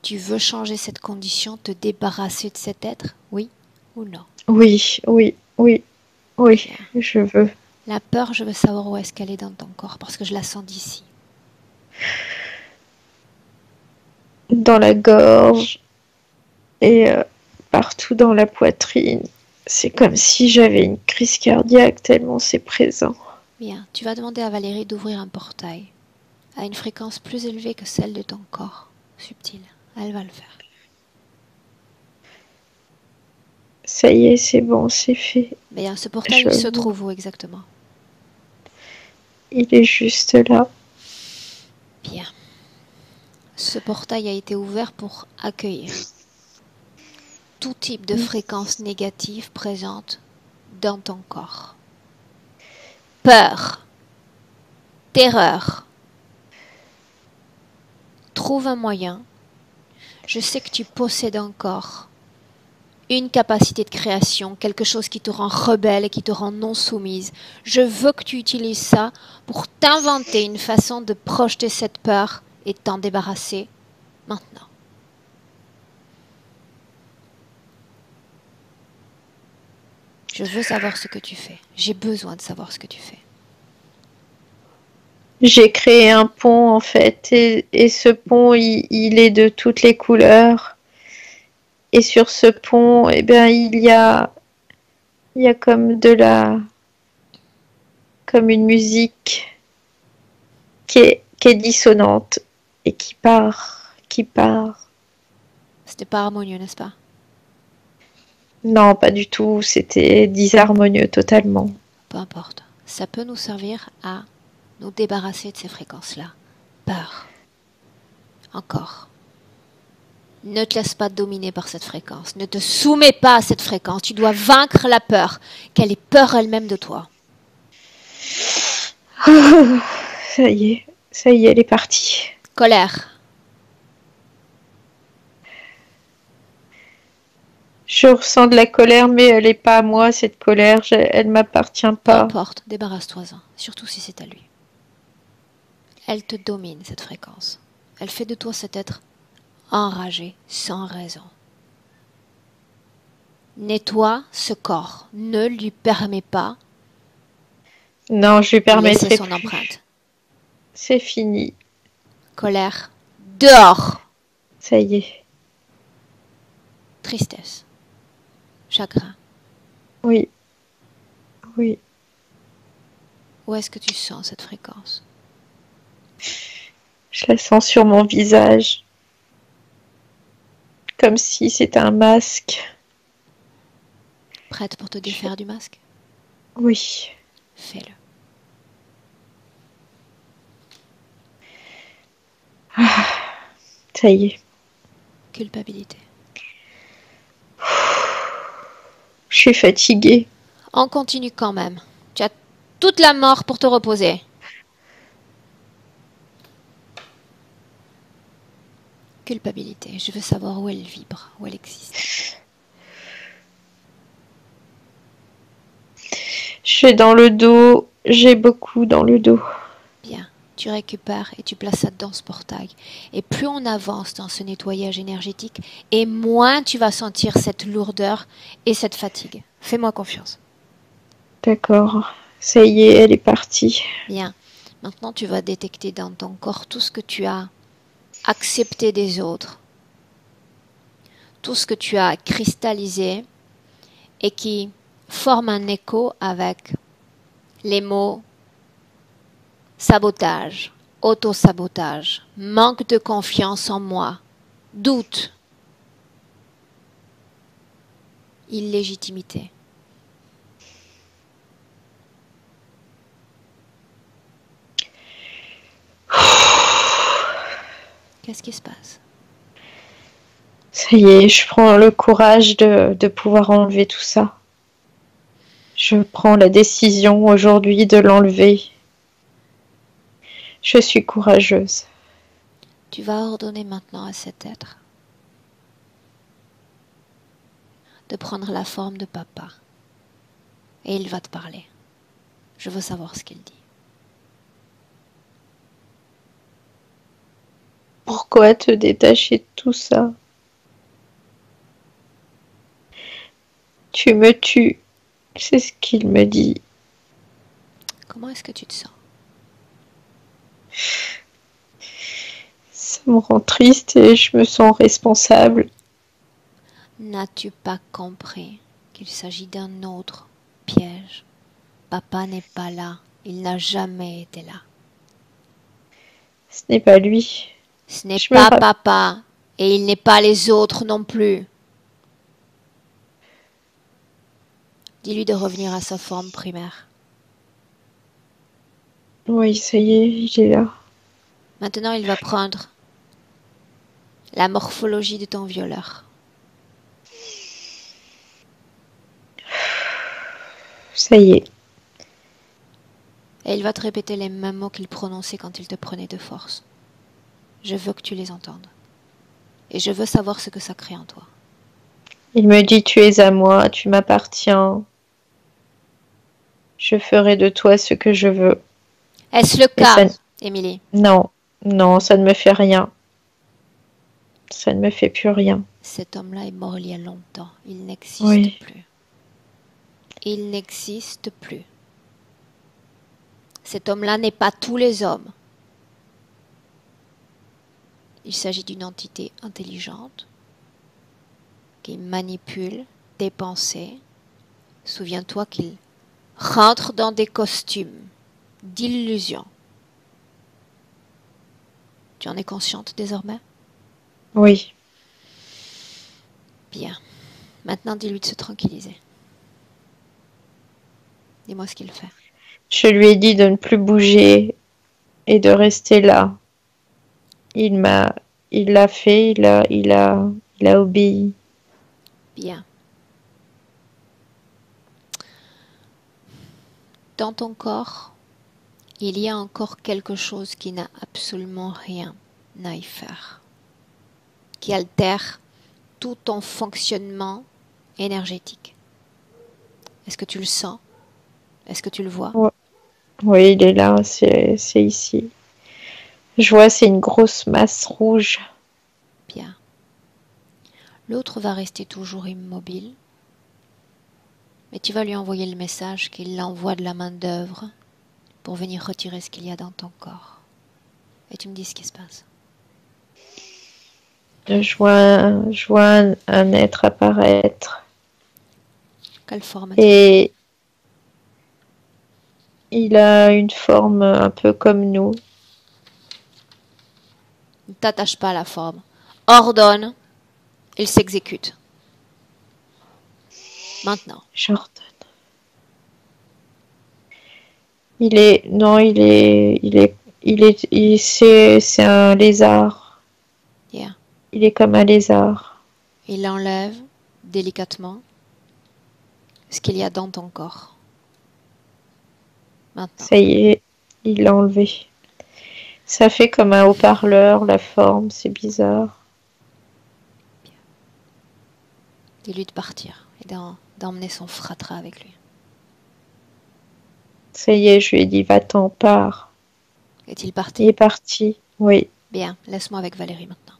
Tu veux changer cette condition, te débarrasser de cet être, oui ou non? Oui, je veux. La peur, je veux savoir où est-ce qu'elle est dans ton corps, parce que je la sens d'ici. Dans la gorge et partout dans la poitrine. C'est comme si j'avais une crise cardiaque tellement c'est présent. Bien, tu vas demander à Valérie d'ouvrir un portail à une fréquence plus élevée que celle de ton corps subtil. Elle va le faire. Ça y est, c'est bon, c'est fait. Bien, ce portail, il se trouve où exactement? Il est juste là. Bien. Ce portail a été ouvert pour accueillir tout type de fréquences négatives présentes dans ton corps. Peur, terreur. Trouve un moyen. Je sais que tu possèdes encore une capacité de création, quelque chose qui te rend rebelle et qui te rend non soumise. Je veux que tu utilises ça pour t'inventer une façon de projeter cette peur et t'en débarrasser maintenant. Je veux savoir ce que tu fais. J'ai besoin de savoir ce que tu fais. J'ai créé un pont en fait et ce pont il est de toutes les couleurs et sur ce pont il y a comme comme une musique qui est dissonante et qui part. C'était pas harmonieux, n'est-ce pas? Non, pas du tout, c'était disharmonieux totalement. Peu importe, ça peut nous servir à nous débarrasser de ces fréquences-là. Peur. Encore. Ne te laisse pas dominer par cette fréquence. Ne te soumets pas à cette fréquence. Tu dois vaincre la peur, qu'elle ait peur elle-même de toi. Ça y est, elle est partie. Colère. Je ressens de la colère, mais elle n'est pas à moi, cette colère. Elle ne m'appartient pas. Peu importe, débarrasse-toi-en, surtout si c'est à lui. Elle te domine, cette fréquence. Elle fait de toi cet être enragé, sans raison. Nettoie ce corps. Ne lui permets pas non, je lui permettrai laisser son plus. empreinte. C'est fini. Colère, dehors. Ça y est. Tristesse, chagrin. Oui. Où est-ce que tu sens cette fréquence? Je la sens sur mon visage. Comme si c'était un masque. Prête pour te défaire du masque? Oui. Fais-le. Ça y est. Culpabilité. Je suis fatiguée. On continue quand même. Tu as toute la mort pour te reposer. Culpabilité. Je veux savoir où elle vibre, où elle existe. Je suis dans le dos. J'ai beaucoup dans le dos. Bien. Tu récupères et tu places ça dans ce portail. Et plus on avance dans ce nettoyage énergétique, et moins tu vas sentir cette lourdeur et cette fatigue. Fais-moi confiance. D'accord. Ça y est, elle est partie. Bien. Maintenant, tu vas détecter dans ton corps tout ce que tu as accepté des autres. Tout ce que tu as cristallisé et qui forme un écho avec les mots sabotage, auto-sabotage, manque de confiance en moi, doute, illégitimité. Qu'est-ce qui se passe? Ça y est, je prends le courage de pouvoir enlever tout ça. Je prends la décision aujourd'hui de l'enlever. Je suis courageuse. Tu vas ordonner maintenant à cet être de prendre la forme de papa. Et il va te parler. Je veux savoir ce qu'il dit. Pourquoi te détacher de tout ça? Tu me tues. C'est ce qu'il me dit. Comment est-ce que tu te sens? Ça me rend triste et je me sens responsable. N'as-tu pas compris qu'il s'agit d'un autre piège? Papa n'est pas là. Il n'a jamais été là. Ce n'est pas lui. Ce n'est pas papa. Et il n'est pas les autres non plus. Dis-lui de revenir à sa forme primaire. Oui, ça y est, il est là. Maintenant, il va prendre la morphologie de ton violeur. Ça y est. Et il va te répéter les mêmes mots qu'il prononçait quand il te prenait de force. Je veux que tu les entendes. Et je veux savoir ce que ça crée en toi. Il me dit, tu es à moi, tu m'appartiens. Je ferai de toi ce que je veux. Est-ce le cas, Émilie? Non, non, ça ne me fait rien. Ça ne me fait plus rien. Cet homme-là est mort il y a longtemps. Il n'existe plus. Il n'existe plus. Cet homme-là n'est pas tous les hommes. Il s'agit d'une entité intelligente qui manipule tes pensées. Souviens-toi qu'il rentre dans des costumes d'illusion. Tu en es consciente désormais? Oui. Bien. Maintenant, dis-lui de se tranquilliser. Dis-moi ce qu'il fait. Je lui ai dit de ne plus bouger et de rester là. Il l'a fait, il a obéi. Bien. Dans ton corps, il y a encore quelque chose qui n'a absolument rien à y faire, qui altère tout ton fonctionnement énergétique. Est-ce que tu le sens? Est-ce que tu le vois? Oui, il est là, c'est ici. Je vois, c'est une grosse masse rouge. Bien. L'autre va rester toujours immobile, mais tu vas lui envoyer le message qu'il envoie de la main d'œuvre pour venir retirer ce qu'il y a dans ton corps. Et tu me dis ce qui se passe. Je vois un être apparaître. Quelle forme? Et il a une forme un peu comme nous. Ne t'attache pas à la forme. Ordonne, il s'exécute. Maintenant. J'ordonne. C'est un lézard. Yeah. Il est comme un lézard. Il enlève délicatement ce qu'il y a dans ton corps. Maintenant. Ça y est, il l'a enlevé. Ça fait comme un haut-parleur, la forme, c'est bizarre. Dis-lui de partir et d'emmener son fratras avec lui. Ça y est, je lui ai dit, va-t'en, pars. Est-il parti? Il est parti, oui. Bien, laisse-moi avec Valérie maintenant.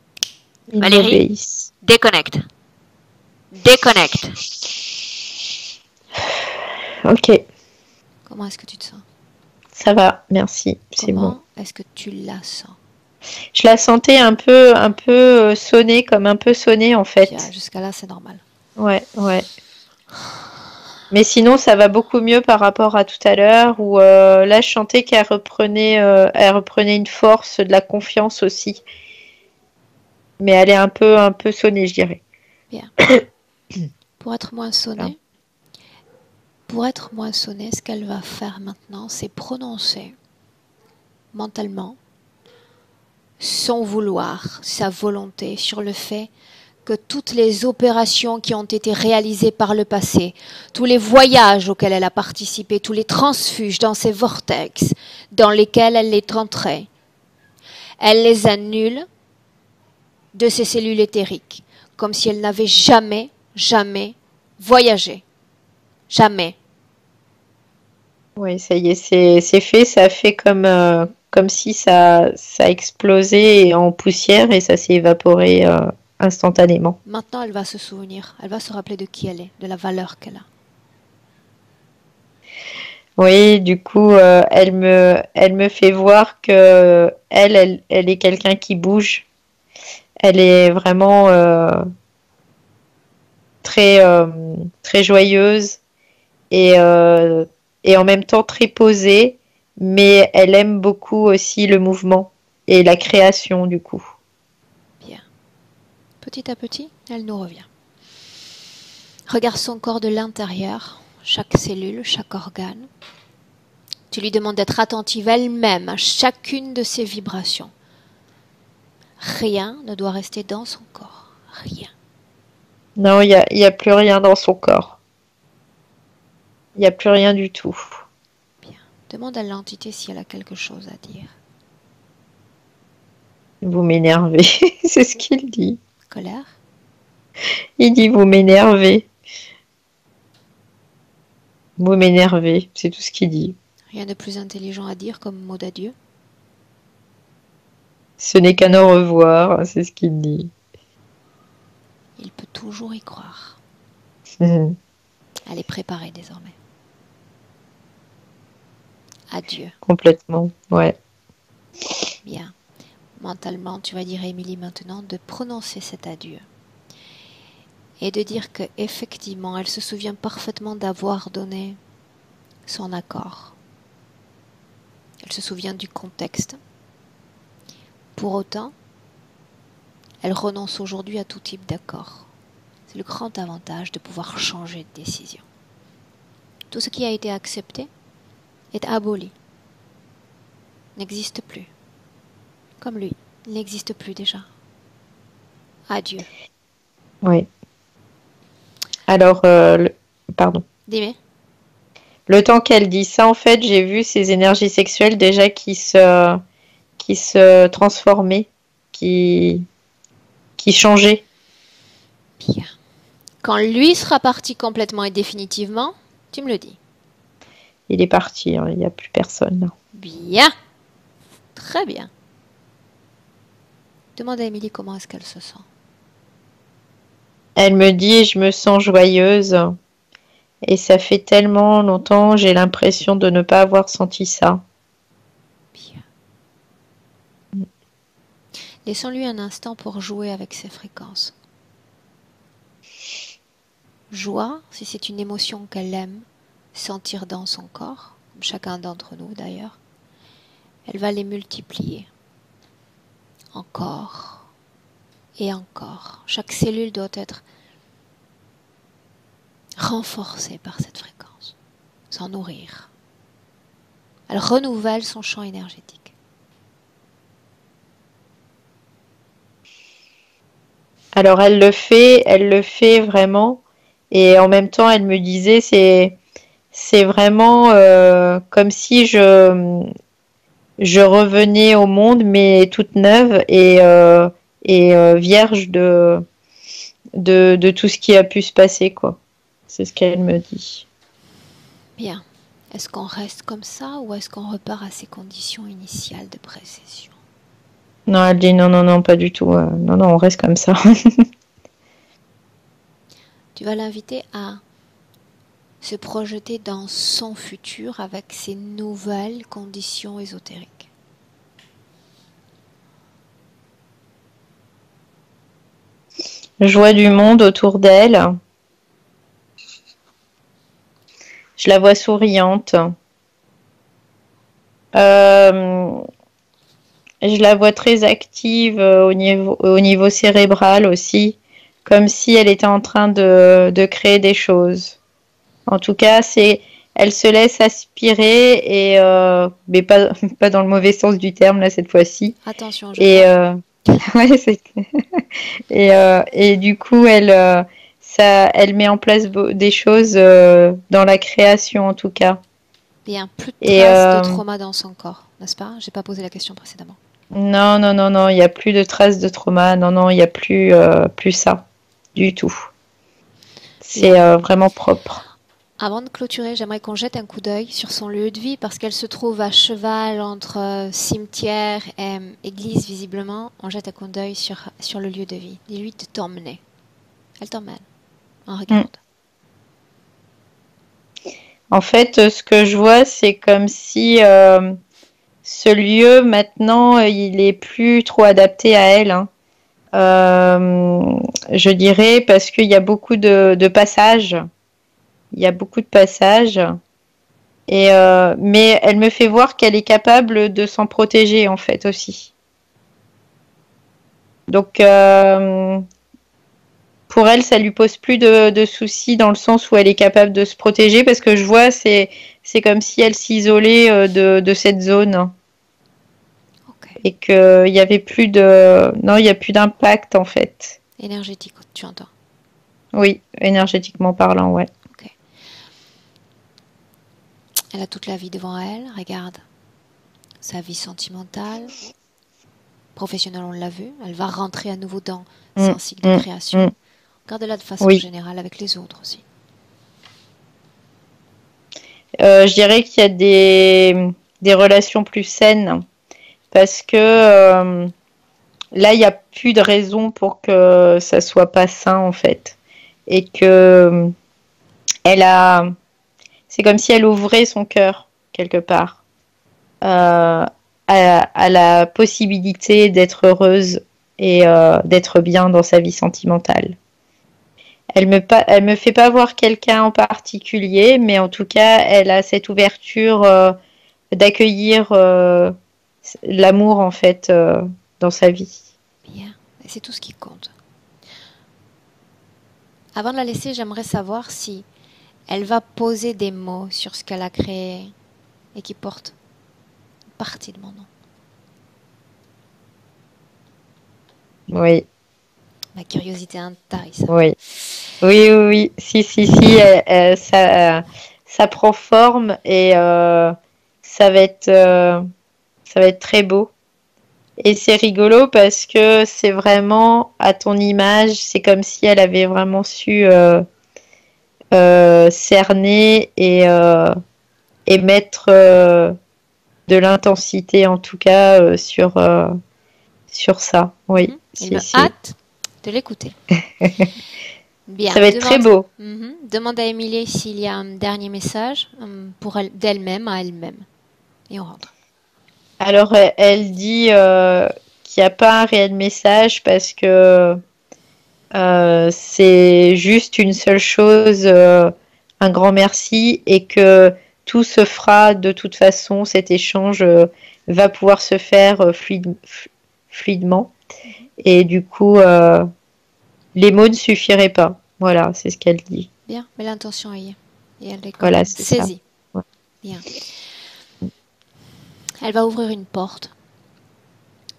Il Valérie, m'obéisse. déconnecte. Déconnecte. Ok. Comment est-ce que tu te sens? Ça va, merci, c'est bon. Comment est-ce que tu la sens? Je la sentais un peu sonnée, comme un peu sonnée en fait. Jusqu'à là, c'est normal. Ouais. Mais sinon, ça va beaucoup mieux par rapport à tout à l'heure où là, je sentais qu'elle reprenait une force, de la confiance aussi. Mais elle est un peu sonnée, je dirais. Bien. Pour être moins sonnée, ce qu'elle va faire maintenant, c'est prononcer mentalement son vouloir, sa volonté sur le fait que toutes les opérations qui ont été réalisées par le passé, tous les voyages auxquels elle a participé, tous les transfuges dans ces vortex dans lesquels elle est entrée, elle les annule de ses cellules éthériques, comme si elle n'avait jamais voyagé. Jamais. Oui, ça y est, c'est fait. Ça a fait comme si ça explosait en poussière et ça s'est évaporé instantanément. Maintenant, elle va se souvenir, elle va se rappeler de qui elle est, de la valeur qu'elle a. Oui, du coup, elle me fait voir que elle est quelqu'un qui bouge. Elle est vraiment très joyeuse et en même temps très posée, mais elle aime beaucoup aussi le mouvement et la création du coup. Bien. Petit à petit, elle nous revient. Regarde son corps de l'intérieur, chaque cellule, chaque organe. Tu lui demandes d'être attentive elle-même à chacune de ses vibrations. Rien ne doit rester dans son corps. Rien. Non, il y a plus rien dans son corps. Il n'y a plus rien du tout. Bien. Demande à l'entité si elle a quelque chose à dire. Vous m'énervez, c'est ce qu'il dit. Colère? Il dit vous m'énervez. Vous m'énervez, c'est tout ce qu'il dit. Rien de plus intelligent à dire comme mot d'adieu? Ce n'est qu'un au revoir, c'est ce qu'il dit. Il peut toujours y croire. Mhm. Elle est préparée désormais. Adieu. Complètement, ouais. Bien. Mentalement, tu vas dire à Émilie maintenant de prononcer cet adieu. Et de dire que effectivement, elle se souvient parfaitement d'avoir donné son accord. Elle se souvient du contexte. Pour autant, elle renonce aujourd'hui à tout type d'accord. C'est le grand avantage de pouvoir changer de décision. Tout ce qui a été accepté est aboli, n'existe plus. Comme lui, il n'existe plus déjà. Adieu. Oui. Alors, pardon. Dis-moi. Le temps qu'elle dit ça, en fait, j'ai vu ces énergies sexuelles déjà qui se transformaient, qui changeaient. Bien. Quand lui sera parti complètement et définitivement, tu me le dis. Il est parti, hein, il n'y a plus personne là. Bien. Très bien. Demande à Émilie comment est-ce qu'elle se sent. Elle me dit, je me sens joyeuse. Et ça fait tellement longtemps, j'ai l'impression de ne pas avoir senti ça. Bien. Laissons-lui un instant pour jouer avec ses fréquences. Joie, si c'est une émotion qu'elle aime sentir dans son corps, comme chacun d'entre nous d'ailleurs, elle va les multiplier. Encore et encore. Chaque cellule doit être renforcée par cette fréquence, s'en nourrir. Elle renouvelle son champ énergétique. Alors elle le fait vraiment. Et en même temps, elle me disait, c'est vraiment comme si je revenais au monde, mais toute neuve et vierge de tout ce qui a pu se passer, quoi. C'est ce qu'elle me dit. Bien. Est-ce qu'on reste comme ça ou est-ce qu'on repart à ses conditions initiales de précession? Non, elle dit non, pas du tout. Non, on reste comme ça. Tu vas l'inviter à se projeter dans son futur avec ses nouvelles conditions ésotériques. Je vois du monde autour d'elle. Je la vois souriante. Je la vois très active au niveau cérébral aussi, comme si elle était en train de créer des choses. En tout cas, elle se laisse aspirer, mais pas dans le mauvais sens du terme, là, cette fois-ci. Attention, Et Ouais, c'est et du coup, elle met en place des choses dans la création en tout cas. Bien, plus de Et traces de trauma dans son corps, n'est-ce pas? J'ai pas posé la question précédemment. non, non, non, non, il n'y a plus de traces de trauma. Non, non, il n'y a plus ça du tout. Bien. C'est vraiment propre. Avant de clôturer, j'aimerais qu'on jette un coup d'œil sur son lieu de vie parce qu'elle se trouve à cheval entre cimetière et église, visiblement. On jette un coup d'œil sur le lieu de vie. Dis-lui de t'emmener. Elle t'emmène. On regarde. En fait, ce que je vois, c'est comme si ce lieu, maintenant, il est plus trop adapté à elle, hein. Je dirais parce qu'il y a beaucoup de passages. Il y a beaucoup de passages. Mais elle me fait voir qu'elle est capable de s'en protéger, en fait, aussi. Donc, pour elle, ça lui pose plus de soucis dans le sens où elle est capable de se protéger parce que je vois, c'est comme si elle s'isolait de cette zone Ok. et qu'il y avait plus de, non, il y a plus d'impact en fait. Énergétique, tu entends. Oui, énergétiquement parlant, ouais. Ok. Elle a toute la vie devant elle. Regarde. Sa vie sentimentale. Professionnelle, on l'a vu. Elle va rentrer à nouveau dans son cycle de création. Regarde-la de façon Oui. générale avec les autres aussi. Je dirais qu'il y a des relations plus saines parce que là, il n'y a plus de raison pour que ça soit pas sain en fait. Et que elle a, c'est comme si elle ouvrait son cœur quelque part à la possibilité d'être heureuse et d'être bien dans sa vie sentimentale. Elle me fait pas voir quelqu'un en particulier, mais en tout cas, elle a cette ouverture d'accueillir l'amour en fait dans sa vie. Bien. Et c'est tout ce qui compte. Avant de la laisser, j'aimerais savoir si elle va poser des mots sur ce qu'elle a créé et qui porte une partie de mon nom. Oui, Ma curiosité entaille ça. oui, oui, oui, oui. Si, si, si, ça prend forme et ça va être très beau. Et c'est rigolo parce que c'est vraiment à ton image, c'est comme si elle avait vraiment su cerner et mettre de l'intensité en tout cas sur ça. Oui, Il me hâte de l'écouter. Bien. Ça va être très beau. Demande à Émilie s'il y a un dernier message pour elle, d'elle-même à elle-même. Et on rentre. Alors, elle dit qu'il n'y a pas un réel message parce que c'est juste une seule chose, un grand merci, et que tout se fera de toute façon, cet échange va pouvoir se faire fluidement. Et du coup, les mots ne suffiraient pas. Voilà, c'est ce qu'elle dit. Bien, mais l'intention y est. Et elle est quand Voilà, même c'est ça. saisie. Ouais. Bien. Elle va ouvrir une porte.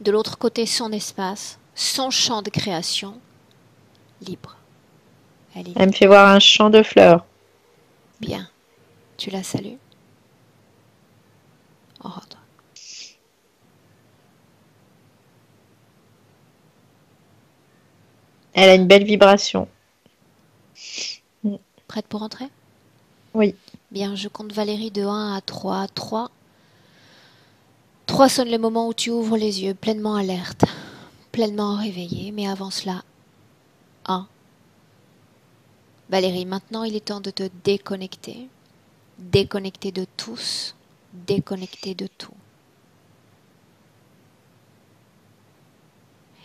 De l'autre côté, son espace, son champ de création, libre. Elle est Elle me libre. fait voir un champ de fleurs. Bien. Tu la salues. On rentre. Elle a une belle vibration. Prête pour entrer? Oui. Bien, je compte Valérie de 1 à 3. 3. 3 sonne le moment où tu ouvres les yeux, pleinement alerte, pleinement réveillée, mais avant cela, 1. Valérie, maintenant il est temps de te déconnecter. Déconnecter de tous, déconnecter de tout.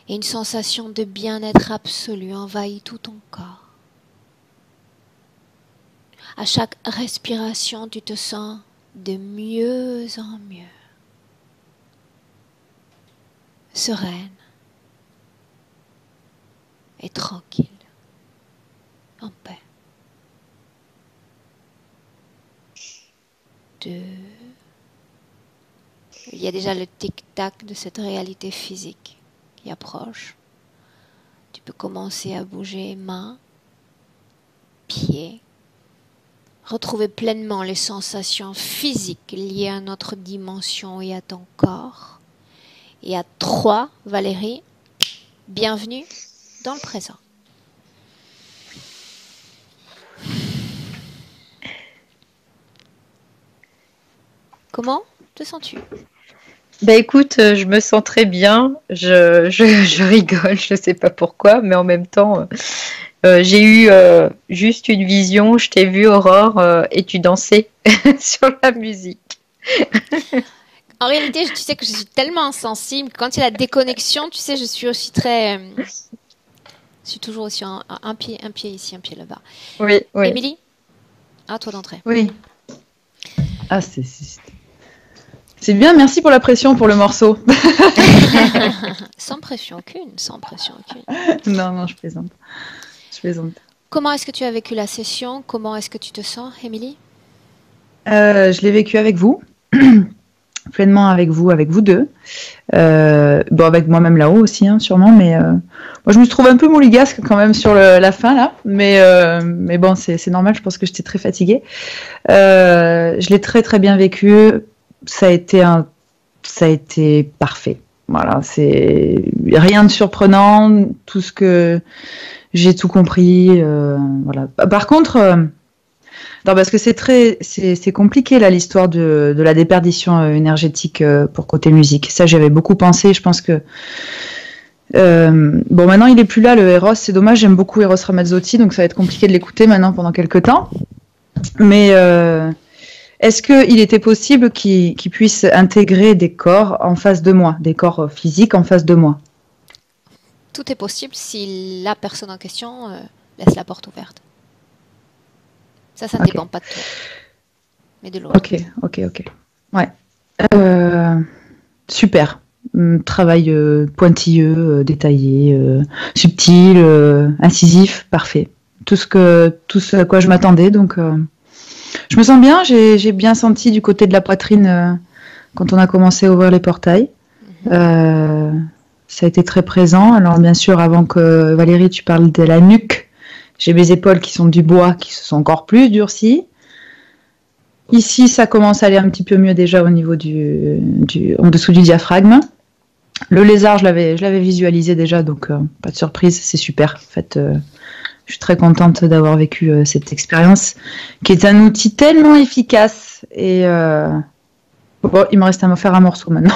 Et une sensation de bien-être absolu envahit tout ton corps. À chaque respiration, tu te sens de mieux en mieux. Sereine et tranquille, en paix. 2. Il y a déjà le tic-tac de cette réalité physique et approche. Tu peux commencer à bouger mains, pieds. Retrouver pleinement les sensations physiques liées à notre dimension et à ton corps. Et à 3, Valérie, bienvenue dans le présent. Comment te sens-tu? Bah écoute, je me sens très bien. Je rigole, je sais pas pourquoi, mais en même temps, j'ai eu juste une vision. Je t'ai vu, Aurore, et tu dansais sur la musique. En réalité, tu sais que je suis tellement insensible que quand il y a la déconnexion, tu sais, je suis aussi très... je suis toujours aussi un pied ici, un pied là-bas. Oui, oui. Émilie, à toi d'entrer. Oui. Ah, c'est bien, merci pour la pression pour le morceau. Sans pression aucune, sans pression aucune. Non, je plaisante. Comment est-ce que tu as vécu la session? Comment est-ce que tu te sens, Émilie? Je l'ai vécu avec vous, pleinement avec vous deux. Bon, avec moi-même là-haut aussi, hein, sûrement, mais moi je me trouve un peu mouligasque quand même sur la fin là, mais bon, c'est normal, je pense que j'étais très fatiguée. Je l'ai très très bien vécu. Ça a été parfait. Voilà, c'est rien de surprenant, tout ce que j'ai tout compris. Voilà. Par contre, non, parce que c'est compliqué là l'histoire de la déperdition énergétique pour côté musique. Ça, j'avais beaucoup pensé. Je pense que bon, maintenant il est plus là le Eros. C'est dommage. J'aime beaucoup Eros Ramazzotti, donc ça va être compliqué de l'écouter maintenant pendant quelques temps. Mais est-ce qu'il était possible qu'il puisse intégrer des corps en face de moi, des corps physiques en face de moi? Tout est possible si la personne en question laisse la porte ouverte. Ça ne dépend pas de toi, mais de l'autre. Ok. Ouais. Super. Travail pointilleux, détaillé, subtil, incisif, parfait. Tout ce à quoi je m'attendais, donc... Je me sens bien, j'ai bien senti du côté de la poitrine quand on a commencé à ouvrir les portails. Ça a été très présent. Alors bien sûr, avant que Valérie, tu parles de la nuque, j'ai mes épaules qui sont du bois, qui se sont encore plus durcies. Ici, ça commence à aller un petit peu mieux déjà au niveau en dessous du diaphragme. Le lézard, je l'avais visualisé déjà, donc pas de surprise, c'est super. En fait, je suis très contente d'avoir vécu cette expérience, qui est un outil tellement efficace. Et bon, il me reste à me faire un morceau maintenant.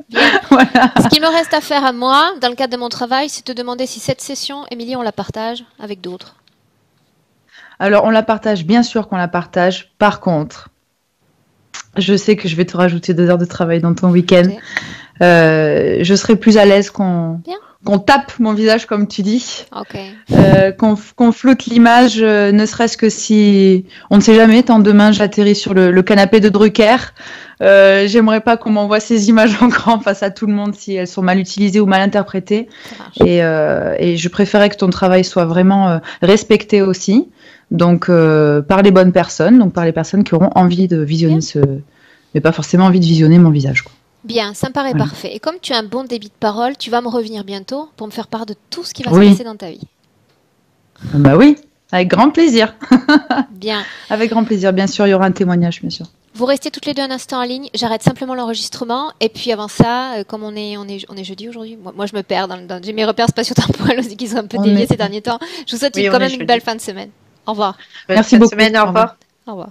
Bien. Voilà. Ce qu'il me reste à faire à moi, dans le cadre de mon travail, c'est te demander si cette session, Émilie, on la partage avec d'autres. Alors, on la partage, bien sûr qu'on la partage. Par contre, je sais que je vais te rajouter 2 heures de travail dans ton week-end. Okay. Je serai plus à l'aise qu'on tape mon visage, comme tu dis. Okay. Qu'on floute l'image, ne serait-ce que si... On ne sait jamais, tant demain j'atterris sur le canapé de Drucker. J'aimerais pas qu'on m'envoie ces images en grand face à tout le monde si elles sont mal utilisées ou mal interprétées. Et je préférais que ton travail soit vraiment respecté aussi. Donc, par les bonnes personnes, donc par les personnes qui auront envie de visionner mais pas forcément envie de visionner mon visage, quoi. Bien, ça me paraît parfait. Et comme tu as un bon débit de parole, tu vas me revenir bientôt pour me faire part de tout ce qui va se passer dans ta vie. Bah oui, avec grand plaisir. Bien. Avec grand plaisir, bien sûr, il y aura un témoignage, bien sûr. Vous restez toutes les deux un instant en ligne. J'arrête simplement l'enregistrement. Et puis avant ça, comme on est jeudi aujourd'hui, moi je me perds j'ai mes repères spatio-temporels aussi qui sont un peu déviés ces derniers temps. Je vous souhaite quand même une belle fin de semaine. Au revoir. Merci beaucoup. Au revoir. Au revoir.